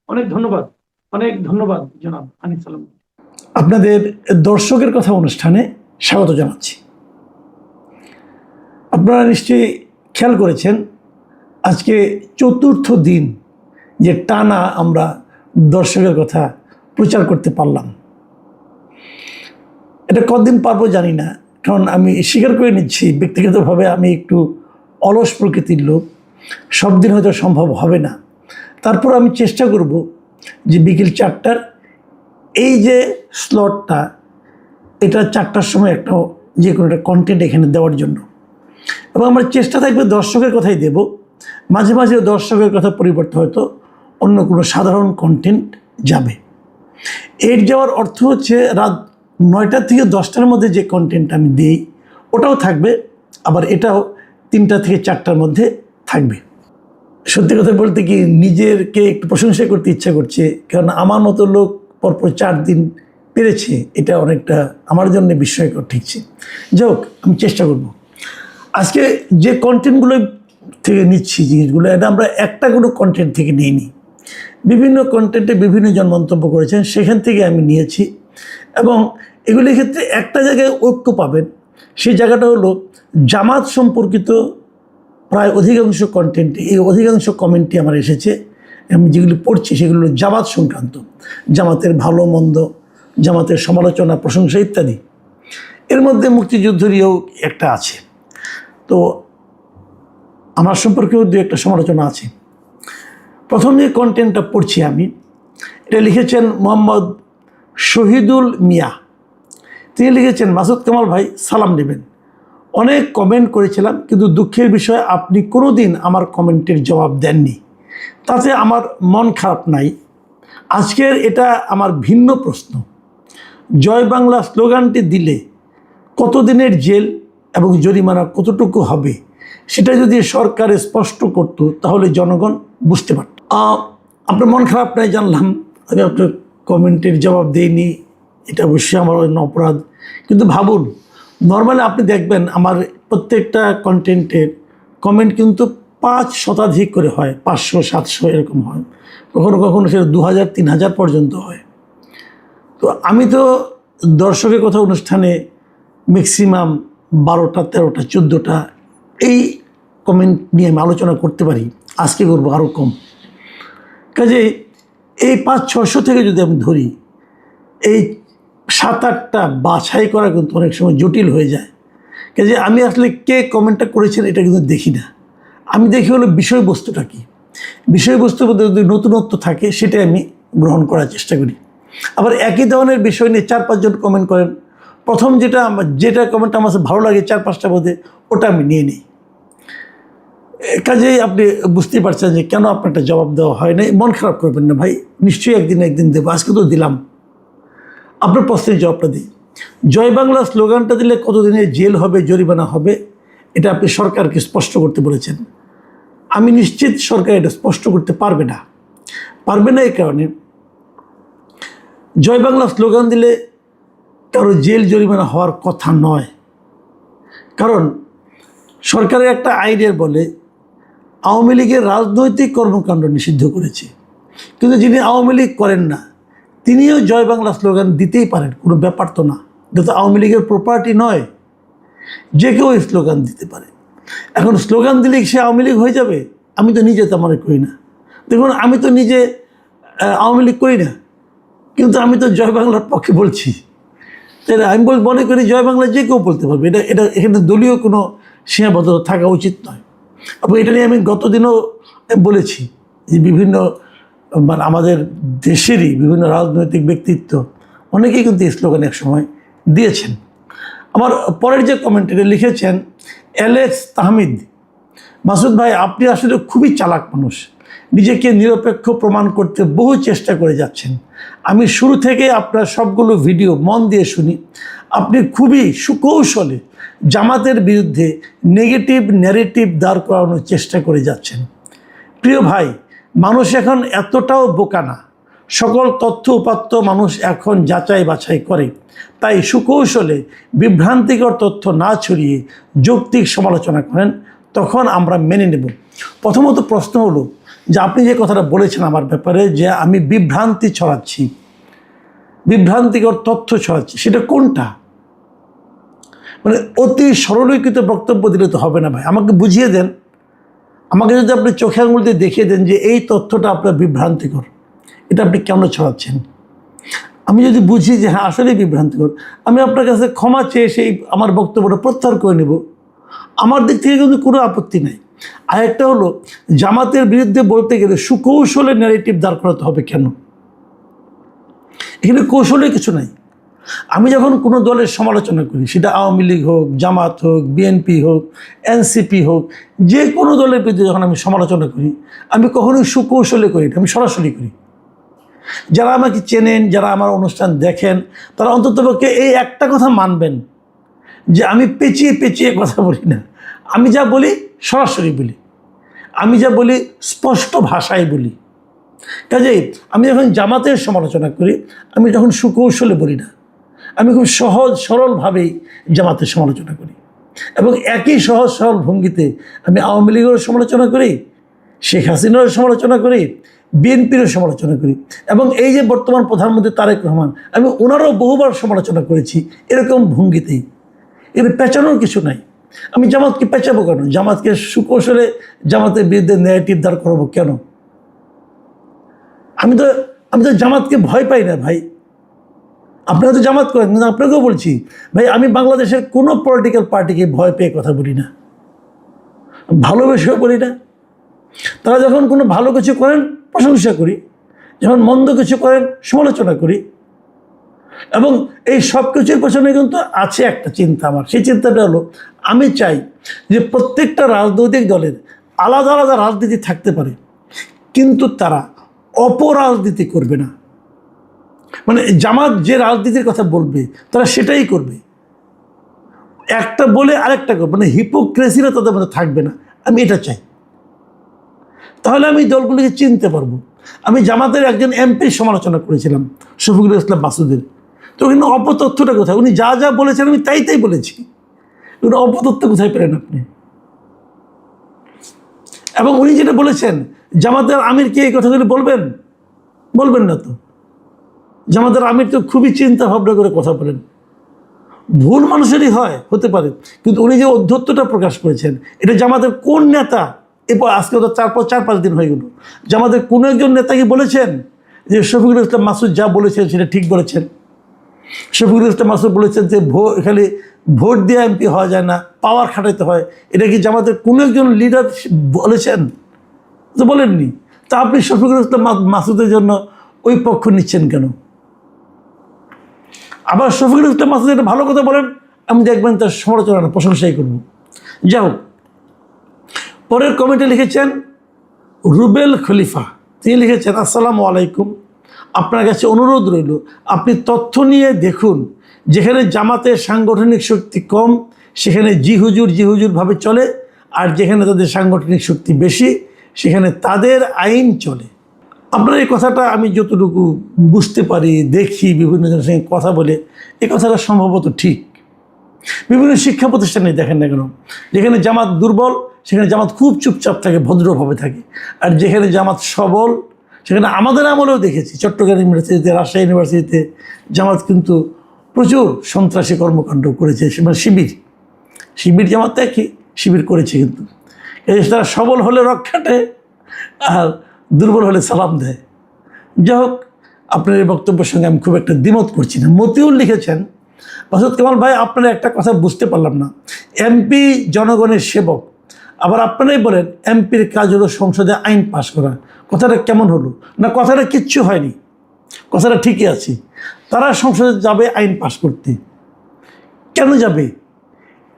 অনেক ধন্যবাদ, অনেক ধন্যবাদ জনাব আনিস সালাম। আপনাদের দর্শকের কথা অনুষ্ঠানে স্বাগত জানাচ্ছি। আপনারা নিশ্চয়ই খেয়াল করেছেন আজকে চতুর্থ দিন যে টানা আমরা দর্শকের কথা প্রচার করতে পারলাম। এটা কতদিন পারবো জানি না, কারণ আমি স্বীকার করে নিচ্ছি ব্যক্তিগতভাবে আমি একটু অলস প্রকৃতির লোক, সব দিন হয়তো সম্ভব হবে না। তারপর আমি চেষ্টা করব যে বিকেল 4টার এই যে স্লটটা, এটা 4টার সময় একটা যে কোনো একটা কন্টেন্ট এখানে দেওয়ার জন্য, এবং আমার চেষ্টা থাকবে দর্শকের কথাই দেব। মাঝে মাঝে দর্শকের কথা পরিবর্তে হয়তো অন্য কোনো সাধারণ কন্টেন্ট যাবে। এর যাওয়ার অর্থ হচ্ছে রাত 9টা থেকে 10টার মধ্যে যে কন্টেন্ট আমি দিই ওটাও থাকবে, আবার এটাও 3টা থেকে 4টার মধ্যে থাকবে। সত্যি কথা বলতে কি নিজেরকে একটু প্রশংসা করতে ইচ্ছা করছে, কারণ আমার মতো লোক পরপর 4 দিন পেরেছে, এটা অনেকটা আমার জন্য বিস্ময়কর ঠেকছে। যাই হোক, আমি চেষ্টা করব। আজকে যে কন্টেন্টগুলো থেকে নিচ্ছি জিনিসগুলো, এটা আমরা একটা কোনো কন্টেন্ট থেকে নিইনি। বিভিন্ন কন্টেন্টে বিভিন্ন জন মন্তব্য করেছেন, সেখান থেকে আমি নিয়েছি। এবং এগুলির ক্ষেত্রে একটা জায়গায় ঐক্য পাবেন, সেই জায়গাটা হলো জামাত সম্পর্কিত প্রায় অধিকাংশ কন্টেন্টে, এই অধিকাংশ কমেন্টই আমার এসেছে, আমি যেগুলি পড়ছি সেগুলো জামাত সংক্রান্ত, জামাতের ভালো মন্দ, জামাতের সমালোচনা, প্রশংসা ইত্যাদি। এর মধ্যে মুক্তিযুদ্ধ নিয়েও একটা আছে, তো আমার সম্পর্কেও দু একটা সমালোচনা আছে। প্রথম যে কন্টেন্টটা পড়ছি আমি, এটা লিখেছেন মোহাম্মদ শহীদুল মিয়া। তিনি লিখেছেন, মাসুদ কামাল ভাই সালাম নেবেন, অনেক কমেন্ট করেছিলাম, কিন্তু দুঃখের বিষয় আপনি কোনো দিন আমার কমেন্টের জবাব দেননি। তাতে আমার মন খারাপ নাই। আজকের এটা আমার ভিন্ন প্রশ্ন, জয় বাংলা স্লোগানটি দিলে কতদিনের জেল এবং জরিমানা কতটুকু হবে, সেটা যদি সরকার স্পষ্ট করতো তাহলে জনগণ বুঝতে পারত। আপনার মন খারাপ নাই জানলাম, আমি আপনার কমেন্টের জবাব দিইনি, এটা অবশ্যই আমার অপরাধ। কিন্তু ভাবুন, নর্মালি আপনি দেখবেন আমার প্রত্যেকটা কন্টেন্টের কমেন্ট কিন্তু 5 শতাধিক করে হয়, 500-700 এরকম হয়, কখনো কখনো সেটা 2000-3000 পর্যন্ত হয়। তো আমি তো দর্শকের কথা অনুষ্ঠানে ম্যাক্সিমাম 12টা, 13টা, 14টা এই কমেন্ট নিয়ে আমি আলোচনা করতে পারি, আজকে করবো আরও কম। কাজে এই 500-600 থেকে যদি আমি ধরি, এই 7-8টা বাছাই করা কিন্তু অনেক সময় জটিল হয়ে যায়। কাজে আমি আসলে কে কমেন্টটা করেছেন এটা কিন্তু দেখি না, আমি দেখি হলো বিষয়বস্তুটা কী, বিষয়বস্তুর মধ্যে যদি নতুনত্ব থাকে সেটাই আমি গ্রহণ করার চেষ্টা করি। আবার একই ধরনের বিষয় নিয়ে 4-5 জন কমেন্ট করেন, প্রথম যেটা কমেন্ট আমার ভালো লাগে 4-5টার মধ্যে ওটা আমি নিয়ে নিই। কাজেই আপনি বুঝতেই পারছেন যে কেন আপনারটা জবাব দেওয়া হয় না। মন খারাপ করবেন না ভাই, নিশ্চয়ই একদিন দেবো, আজকে তো দিলাম। আপনার প্রশ্নের জবাবটা দিই, জয় বাংলা স্লোগানটা দিলে কতদিনের জেল হবে, জরিমানা হবে, এটা আপনি সরকারকে স্পষ্ট করতে বলেছেন। আমি নিশ্চিত সরকার এটা স্পষ্ট করতে পারবে না। এই কারণে জয় বাংলা স্লোগান দিলে কারো জেল জরিমানা হওয়ার কথা নয়, কারণ সরকারের একটা আইনের বলে আওয়ামী লীগের রাজনৈতিক কর্মকাণ্ড নিষিদ্ধ করেছে, কিন্তু যিনি আওয়ামী লীগ করেন না তিনিও জয় বাংলা স্লোগান দিতেই পারেন, কোনো ব্যাপার তো না। এটা তো আওয়ামী লীগের প্রপার্টি নয়, যে কেউ স্লোগান দিতে পারে। এখন স্লোগান দিলে সে আওয়ামী লীগ হয়ে যাবে? আমি তো নিজে তেমন করি না। দেখুন, আমি তো নিজে আওয়ামী লীগ করি না, কিন্তু আমি তো জয় বাংলার পক্ষে বলছি। তাই আমি মনে করি জয় বাংলা যে কেউ বলতে পারবে, এটা এখানে দলীয় কোনো সীমাবদ্ধতা থাকা উচিত নয়। এবং এটা নিয়ে আমি গতদিনও বলেছি যে বিভিন্ন মানে আমাদের দেশেরই বিভিন্ন রাজনৈতিক ব্যক্তিত্ব অনেকেই কিন্তু এই স্লোগান এক সময় দিয়েছেন। আমার পরের যে কমেন্টে লিখেছেন অ্যালেক্স তাহমিদ, মাসুদ ভাই আপনি আসলে খুবই চালাক মানুষ, নিজেকে নিরপেক্ষ প্রমাণ করতে বহু চেষ্টা করে যাচ্ছেন। আমি শুরু থেকে আপনার সবগুলো ভিডিও মন দিয়ে শুনি। আপনি খুবই সুকৌশলে জামাতের বিরুদ্ধে নেগেটিভ ন্যারেটিভ দাঁড় করানোর চেষ্টা করে যাচ্ছেন। প্রিয় ভাই, মানুষ এখন এতটাও বোকা না, সকল তথ্য উপাত্ত মানুষ এখন যাচাই বাছাই করে। তাই সুকৌশলে বিভ্রান্তিকর তথ্য না ছড়িয়ে যৌক্তিক সমালোচনা করেন, তখন আমরা মেনে নেব। প্রথমত প্রশ্ন হলো যে আপনি যে কথাটা বলেছেন আমার ব্যাপারে যে আমি বিভ্রান্তি ছড়াচ্ছি, বিভ্রান্তিকর তথ্য ছড়াচ্ছি, সেটা কোনটা? মানে অতি সরলীকৃত বক্তব্য দিলে তো হবে না ভাই, আমাকে বুঝিয়ে দেন। আমাকে যদি আপনি চোখে আঙুল দিয়ে দেখিয়ে দেন যে এই তথ্যটা আপনার বিভ্রান্তিকর, এটা আপনি কেন ছড়াচ্ছেন, আমি যদি বুঝি যে হ্যাঁ আসলেই বিভ্রান্তিকর, আমি আপনার কাছে ক্ষমা চেয়ে সেই আমার বক্তব্যটা প্রত্যাহার করে নেব। আমার দিক থেকে কিন্তু কোনো আপত্তি নেই। আরেকটা হলো জামাতের বিরুদ্ধে বলতে গেলে সুকৌশলে ন্যারেটিভ দাঁড় করাতে হবে কেন? এখানে কৌশলে কিছু নাই। আমি যখন কোনো দলের সমালোচনা করি, সেটা আওয়ামী লীগ হোক, জামাত হোক, বিএনপি হোক, এনসিপি হোক, যে কোনো দলের বিরুদ্ধে যখন আমি সমালোচনা করি, আমি কখনোই সুকৌশলে করি না, আমি সরাসরি করি। যারা আমাকে চেনেন, যারা আমার অনুষ্ঠান দেখেন, তারা অন্ততপক্ষে এই একটা কথা মানবেন যে আমি পেঁচিয়ে পেঁচিয়ে কথা বলি না। আমি যা বলি সরাসরি বলি, আমি যা বলি স্পষ্ট ভাষায় বলি। কাজেই আমি যখন জামাতের সমালোচনা করি, আমি যখন সুকৌশলে বলি না, আমি খুব সহজ সরলভাবেই জামাতের সমালোচনা করি। এবং একই সহজ সরল ভঙ্গিতে আমি আওয়ামী লীগেরও সমালোচনা করি, শেখ হাসিনারও সমালোচনা করি, বিএনপিরও সমালোচনা করি, এবং এই যে বর্তমান প্রধানমন্ত্রী তারেক রহমান, আমি ওনারও বহুবার সমালোচনা করেছি এরকম ভঙ্গিতেই। এর পেঁচানোর কিছু নাই। আমি জামাতকে পেঁচাবো কেন? জামাতকে সুকৌশলে জামাতের বিরুদ্ধে ন্যারেটিভ দাঁড় করাবো কেন? আমি তো জামাতকে ভয় পাই না ভাই। আপনারা তো জামাত করেন, কিন্তু আপনাকেও বলছি ভাই, আমি বাংলাদেশের কোনো পলিটিক্যাল পার্টিকে ভয় পেয়ে কথা বলি না, ভালোবেসেও বলি না। তারা যখন কোনো ভালো কিছু করেন প্রশংসা করি, যখন মন্দ কিছু করেন সমালোচনা করি। এবং এই সব কিছুর পেছনে কিন্তু আছে একটা চিন্তা আমার। সেই চিন্তাটা হলো, আমি চাই যে প্রত্যেকটা রাজনৈতিক দলের আলাদা আলাদা রাজনীতি থাকতে পারে, কিন্তু তারা অপরাজনীতি করবে না। মানে জামাত যে রাজনীতির কথা বলবে তারা সেটাই করবে, একটা বলে আরেকটা করবে, মানে হিপোক্রেসিরা তাদের মধ্যে থাকবে না। আমি এটা চাই, তাহলে আমি দলগুলিকে চিনতে পারবো। আমি জামাতের একজন এমপির সমালোচনা করেছিলাম, শফিকুল ইসলাম মাসুদের। তো কিন্তু অপতথ্যটা কোথায়? উনি যা যা বলেছেন আমি তাই তাই বলেছি, কিন্তু অপতথ্য কোথায় পেলেন আপনি? এবং উনি যেটা বলেছেন, জামাতের আমিরকে এই কথাগুলি বলবেন না তো। জামাতের আমির তো খুবই চিন্তা ভাবনা করে কথা বলেন। ভুল মানুষেরই হয়, হতে পারে, কিন্তু উনি যে অধ্যত্বটা প্রকাশ করেছেন, এটা জামাতের কোন নেতা, এরপর আজকে তো 4-5 দিন হয়ে গেল, জামাতের কোনো একজন নেতা কি বলেছেন যে শফিকুল ইসলাম মাসুদ যা বলেছেন সেটা ঠিক বলেছেন? শফিকুল ইসলাম মাসুদ বলেছেন যে খালি ভোট দিয়ে এমপি হওয়া যায় না, পাওয়ার খাটাইতে হয়। এটা কি জামাতের কোনো একজন লিডার বলেছেন? তো বলেননি। তা আপনি শফিকুল ইসলাম মাসুদের জন্য ওই পক্ষ নিচ্ছেন কেন? আবার শফিকুল ইসলাম মাসুদ একটা ভালো কথা বলেন, আমি দেখবেন তার সমালোচনা না, প্রশংসাই করব। যাই হোক, পরের কমেন্টে লিখেছেন রুবেল খলিফা। তিনি লিখেছেন, আসসালামু আলাইকুম, আপনার কাছে অনুরোধ রইল আপনি তথ্য নিয়ে দেখুন, যেখানে জামাতের সাংগঠনিক শক্তি কম সেখানে জি হুজুর ভাবে চলে, আর যেখানে তাদের সাংগঠনিক শক্তি বেশি সেখানে তাদের আইন চলে। আপনার এই কথাটা আমি যতটুকু বুঝতে পারি, দেখি, বিভিন্ন জনের সঙ্গে কথা বলে, এই কথাটা সম্ভবত ঠিক। বিভিন্ন শিক্ষা প্রতিষ্ঠানে দেখেন না কেন, যেখানে জামাত দুর্বল সেখানে জামাত খুব চুপচাপ থাকে, ভদ্রভাবে থাকে, আর যেখানে জামাত সবল সেখানে আমাদের আমলেও দেখেছি, চট্টগ্রাম ইউনিভার্সিটিতে, রাজশাহী ইউনিভার্সিটিতে জামাত কিন্তু প্রচুর সন্ত্রাসী কর্মকাণ্ড করেছে। মানে শিবির জামাত একই, শিবির করেছে, কিন্তু এই তারা সবল হলে রক্ষাটে আর দুর্বল হলে সালাম দেয়। যাই হোক, আপনার এই বক্তব্যের সঙ্গে আমি খুব একটা দ্বিমত করছি না। মতিউল লিখেছেন, মাসুদ কামাল ভাই, আপনারা একটা কথা বুঝতে পারলাম না। এমপি জনগণের সেবক, আবার আপনারাই বলেন এমপির কাজ হলো সংসদে আইন পাশ করা। কথাটা কেমন হলো? না, কথাটা কিচ্ছু হয়নি, কথাটা ঠিকই আছে। তারা সংসদে যাবে আইন পাশ করতে, কেন যাবে?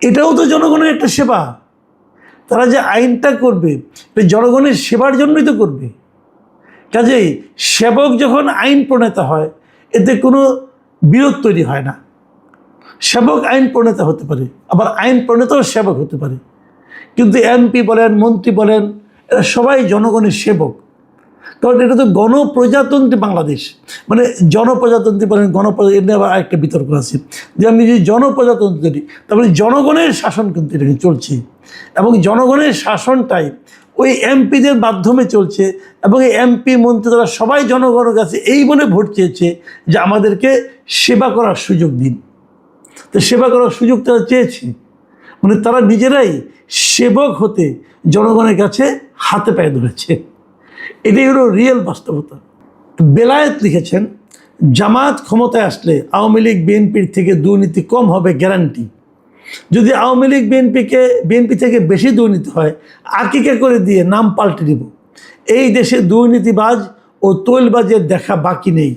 এটাও তো জনগণের একটা সেবা। তারা যে আইনটা করবে এটা জনগণের সেবার জন্যই তো করবে। কাজেই সেবক যখন আইন প্রণেতা হয়, এতে কোনো বিরোধ তৈরি হয় না। সেবক আইন প্রণেতা হতে পারে, আবার আইন প্রণেতাও সেবক হতে পারে। কিন্তু এমপি বলেন, মন্ত্রী বলেন, এরা সবাই জনগণের সেবক। কারণ এটা তো গণপ্রজাতন্ত্রী বাংলাদেশ, মানে জনপ্রজাতন্ত্রী বলেন, গণপ্রজাতন্ত্রী, এটা আবার আরেকটা বিতর্ক আছে যে আমি যদি জনপ্রজাতন্ত্রী করি, তারপরে জনগণের শাসন কিন্তু এখানে চলছে, এবং জনগণের শাসনটাই ওই এমপিদের মাধ্যমে চলছে। এবং এই এমপি মন্ত্রী তারা সবাই জনগণের কাছে এই বলে ভোট চেয়েছে যে আমাদেরকে সেবা করার সুযোগ দিন। তো সেবা করার সুযোগ তারা চেয়েছে, মানে তারা নিজেরাই সেবক হতে জনগণের কাছে হাতে পায়ে ধরেছে। এটাই হলো রিয়েল বাস্তবতা। বেলায়েত লিখেছেন, জামাত ক্ষমতায় আসলে আওয়ামী লীগ বিএনপির থেকে দুর্নীতি কম হবে গ্যারান্টি। যদি আওয়ামী লীগ বিএনপি থেকে বেশি দুর্নীতি হয়, আকিকা করে দিয়ে নাম পাল্টে দিব। এই দেশে দুর্নীতিবাজ ও তৈলবাজের দেখা বাকি নেই।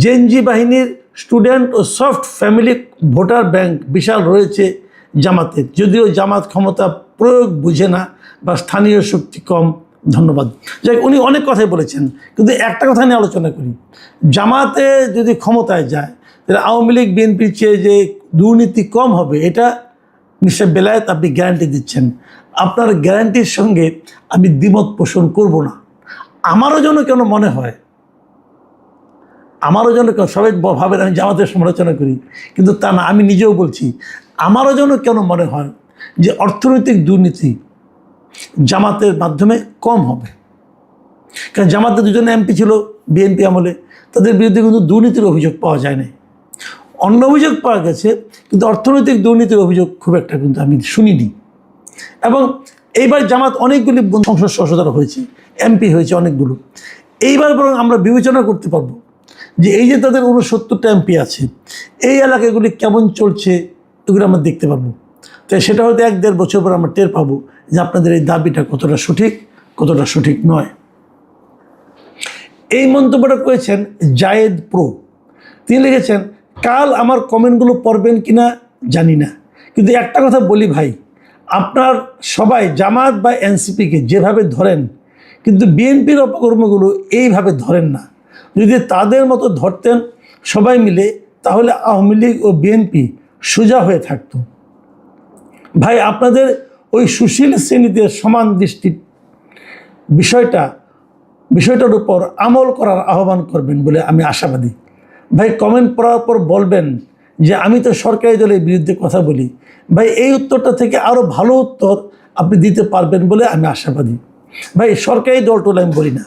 জেনজি বাহিনীর স্টুডেন্ট ও সফট ফ্যামিলি ভোটার ব্যাংক বিশাল রয়েছে জামাতের, যদিও জামাত ক্ষমতা প্রয়োগ বুঝে না বা স্থানীয় শক্তি কম। ধন্যবাদ। যাই হোক, উনি অনেক কথাই বলেছেন, কিন্তু একটা কথা নিয়ে আলোচনা করি। জামাতে যদি ক্ষমতায় যায়, তাহলে আওয়ামী লীগ বিএনপির চেয়ে যে দুর্নীতি কম হবে, এটা মিস্টার বেলায়েত আপনি গ্যারান্টি দিচ্ছেন। আপনার গ্যারান্টির সঙ্গে আমি দ্বিমত পোষণ করব না। আমারও যেন কেন মনে হয়, আমারও যেন সবাই ভাবেন আমি জামাতের সমালোচনা করি, কিন্তু তা না, আমি নিজেও বলছি, আমারও যেন কেন মনে হয় যে অর্থনৈতিক দুর্নীতি জামাতের মাধ্যমে কম হবে। কারণ জামাতের দুজন এমপি ছিল বিএনপি আমলে, তাদের বিরুদ্ধে কিন্তু দুর্নীতির অভিযোগ পাওয়া যায় না। অন্য অভিযোগ পাওয়া গেছে, কিন্তু অর্থনৈতিক দুর্নীতির অভিযোগ খুব একটা কিন্তু আমি শুনিনি। এবং এইবার জামাত অনেকগুলি সংসদ সদস্য হয়েছে, এমপি হয়েছে অনেকগুলো। এইবার বরং আমরা বিবেচনা করতে পারবো যে এই যে তাদের 69টা এমপি আছে, এই এলাকাগুলি কেমন চলছে, এগুলো আমরা দেখতে পারবো। তো সেটা হয়তো 1-1.5 বছর পর আমরা টের পাবো যে আপনাদের এই দাবিটা কতটা সঠিক, কতটা সঠিক নয়। এই মন্তব্যটা করেছেন জায়েদ প্রো। তিনি লিখেছেন, কাল আমার কমেন্টগুলো পড়বেন কিনা জানি না, কিন্তু একটা কথা বলি ভাই, আপনার সবাই জামাত বা এনসিপিকে যেভাবে ধরেন, কিন্তু বিএনপির অপকর্মগুলো এইভাবে ধরেন না। যদি তাদের মতো ধরতেন সবাই মিলে, তাহলে আওয়ামী লীগ ও বিএনপি সোজা হয়ে থাকতো। ভাই, আপনাদের ওই সুশীল শ্রেণীদের সমান দৃষ্টির বিষয়টার উপর আমল করার আহ্বান করবেন বলে আমি আশাবাদী। ভাই, কমেন্ট পড়ার পর বলবেন যে আমি তো সরকারি দলের বিরুদ্ধে কথা বলি। ভাই, এই উত্তরটা থেকে আরও ভালো উত্তর আপনি দিতে পারবেন বলে আমি আশাবাদী। ভাই, সরকারি দলটোল আমি বলি না।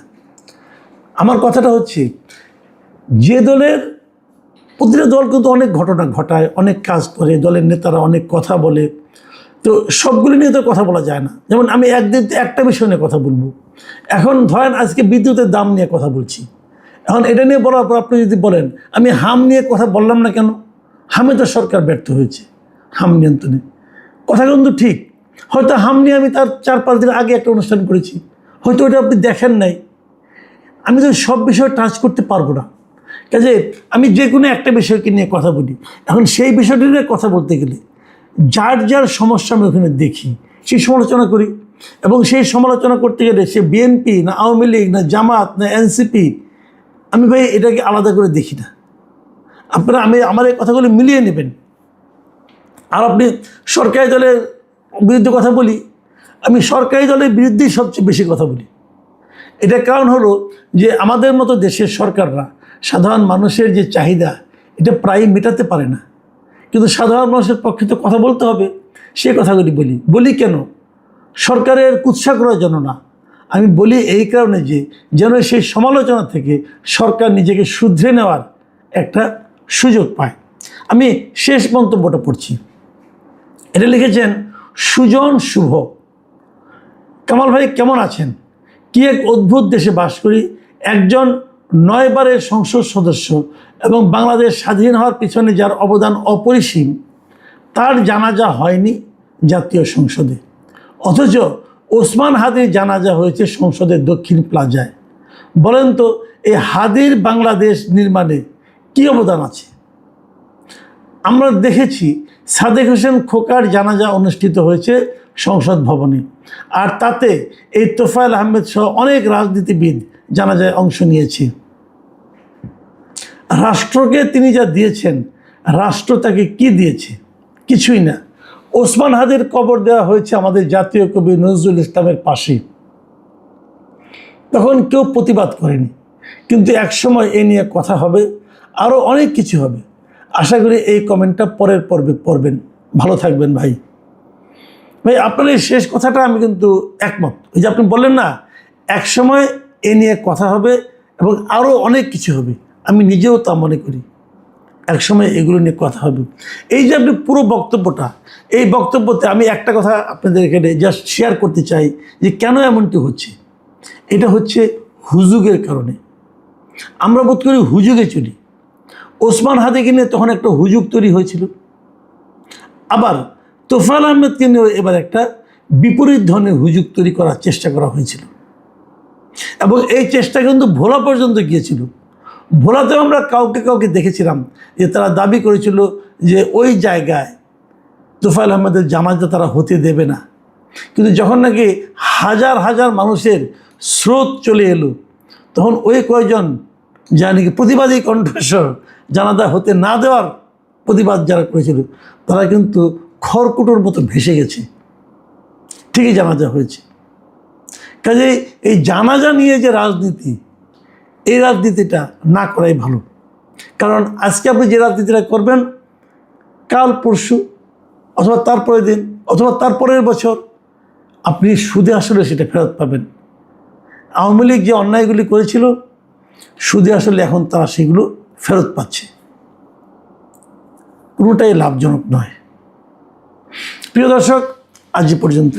আমার কথাটা হচ্ছে, যে দলের, প্রতিটা দল কিন্তু অনেক ঘটনা ঘটায়, অনেক কাজ করে, দলের নেতারা অনেক কথা বলে, তো সবগুলি নিয়ে তো কথা বলা যায় না। যেমন আমি একদিন একটা বিষয় নিয়ে কথা বলবো। এখন ধরেন আজকে বিদ্যুতের দাম নিয়ে কথা বলছি, এখন এটা নিয়ে বলার পর আপনি যদি বলেন আমি হাম নিয়ে কথা বললাম না কেন, হামে তো সরকার ব্যর্থ হয়েছে হাম নিয়ন্ত্রণে। কথা কিন্তু ঠিক, হয়তো হাম নিয়ে আমি তার 4-5 দিন আগে একটা অনুষ্ঠান করেছি, হয়তো ওটা আপনি দেখেন নাই। আমি তো সব বিষয় টাচ করতে পারবো না। কাজে আমি যে কোনো একটা বিষয়কে নিয়ে কথা বলি, এখন সেই বিষয়টি নিয়ে কথা বলতে গেলে যার যার সমস্যা আমি ওখানে দেখি, সেই সমালোচনা করি। এবং সেই সমালোচনা করতে গেলে সে বিএনপি না আওয়ামী লীগ না জামাত না এনসিপি, আমি ভাই এটাকে আলাদা করে দেখি না। আপনারা আমার এই কথাগুলো মিলিয়ে নেবেন। আর আপনি সরকারি দলের বিরুদ্ধে কথা বলি, আমি সরকারি দলের বিরুদ্ধেই সবচেয়ে বেশি কথা বলি। এটার কারণ হলো যে আমাদের মতো দেশের সরকাররা সাধারণ মানুষের যে চাহিদা, এটা প্রায় মেটাতে পারে না। কিন্তু সাধারণ মানুষের পক্ষে তো কথা বলতে হবে, সে কথাগুলি বলি কেন? সরকারের কুৎসা করার জন্য না, আমি বলি এই কারণে যে যেন সেই সমালোচনা থেকে সরকার নিজেকে শুধরে নেওয়ার একটা সুযোগ পায়। আমি শেষ মন্তব্যটা পড়ছি। এটা লিখেছেন সুজন শুভ। কামাল ভাই কেমন আছেন? কি এক অদ্ভুত দেশে বাস করি। একজন 9 বারের সংসদ সদস্য এবং বাংলাদেশ স্বাধীন হওয়ার পিছনে যার অবদান অপরিসীম, তার জানাজা হয়নি জাতীয় সংসদে, অথচ ওসমান হাদির জানাজা হয়েছে সংসদের দক্ষিণ প্লাজায়। বলেন তো এই হাদির বাংলাদেশ নির্মাণে কী অবদান আছে? আমরা দেখেছি সাদেক হোসেন খোকার জানাজা অনুষ্ঠিত হয়েছে সংসদ ভবনে, আর তাতে এই তোফায়েল আহমেদ সহ অনেক রাজনীতিবিদ জানাজায় অংশ নিয়েছে। রাষ্ট্রকে তিনি যা দিয়েছেন, রাষ্ট্র তাকে কি দিয়েছে? কিছুই না। ওসমান হাদির কবর দেওয়া হয়েছে আমাদের জাতীয় কবি নজরুল ইসলামের পাশে, তখন কেউ প্রতিবাদ করেনি, কিন্তু একসময় এ নিয়ে কথা হবে, আরও অনেক কিছু হবে। আশা করি এই কমেন্টটা পরের পর্বে পড়বেন। ভালো থাকবেন ভাই। ভাই আপনার এই শেষ কথাটা আমি কিন্তু একমত। ওই যে আপনি বললেন না, একসময় এ নিয়ে কথা হবে এবং আরও অনেক কিছু হবে, আমি নিজেও তা মনে করি। একসময় এগুলো নিয়ে কথা হবে। এই যে আপনি পুরো বক্তব্যটা, এই বক্তব্যতে আমি একটা কথা আপনাদের এখানে জাস্ট শেয়ার করতে চাই যে কেন এমনটি হচ্ছে। এটা হচ্ছে হুজুগের কারণে। আমরা বোধ করি হুজুগে চলি। ওসমান হাদিকে নিয়ে তখন একটা হুজুগ তৈরি হয়েছিল, আবার তোফায়েল আহমেদকে নিয়ে এবার একটা বিপরীত ধরনের হুজুগ তৈরি করার চেষ্টা করা হয়েছিল, এবং এই চেষ্টা কিন্তু ভোলা পর্যন্ত গিয়েছিল। ভোলাতেও আমরা কাউকে কাউকে দেখেছিলাম যে তারা দাবি করেছিল যে ওই জায়গায় তোফায়েল আহমেদের জানাজা তারা হতে দেবে না, কিন্তু যখন নাকি হাজার হাজার মানুষের স্রোত চলে এলো, তখন ওই কয়েকজন যা নাকি প্রতিবাদী কণ্ঠস্বর জানাজা হতে না দেওয়ার প্রতিবাদ যারা করেছিল, তারা কিন্তু খড়কুটোর মতো ভেসে গেছে, ঠিকই জানাজা হয়েছে। কাজেই এই জানাজা নিয়ে যে রাজনীতি, এই রাজনীতিটা না করাই ভালো। কারণ আজকে আপনি যে রাজনীতিটা করবেন, কাল পরশু অথবা তারপরের দিন অথবা তারপরের বছর আপনি সুদে আসলে সেটা ফেরত পাবেন। আওয়ামী লীগ যে অন্যায়গুলি করেছিল, সুদে আসলে এখন তারা সেগুলো ফেরত পাচ্ছে। কোনোটাই লাভজনক নয়। প্রিয় দর্শক, আজ পর্যন্ত।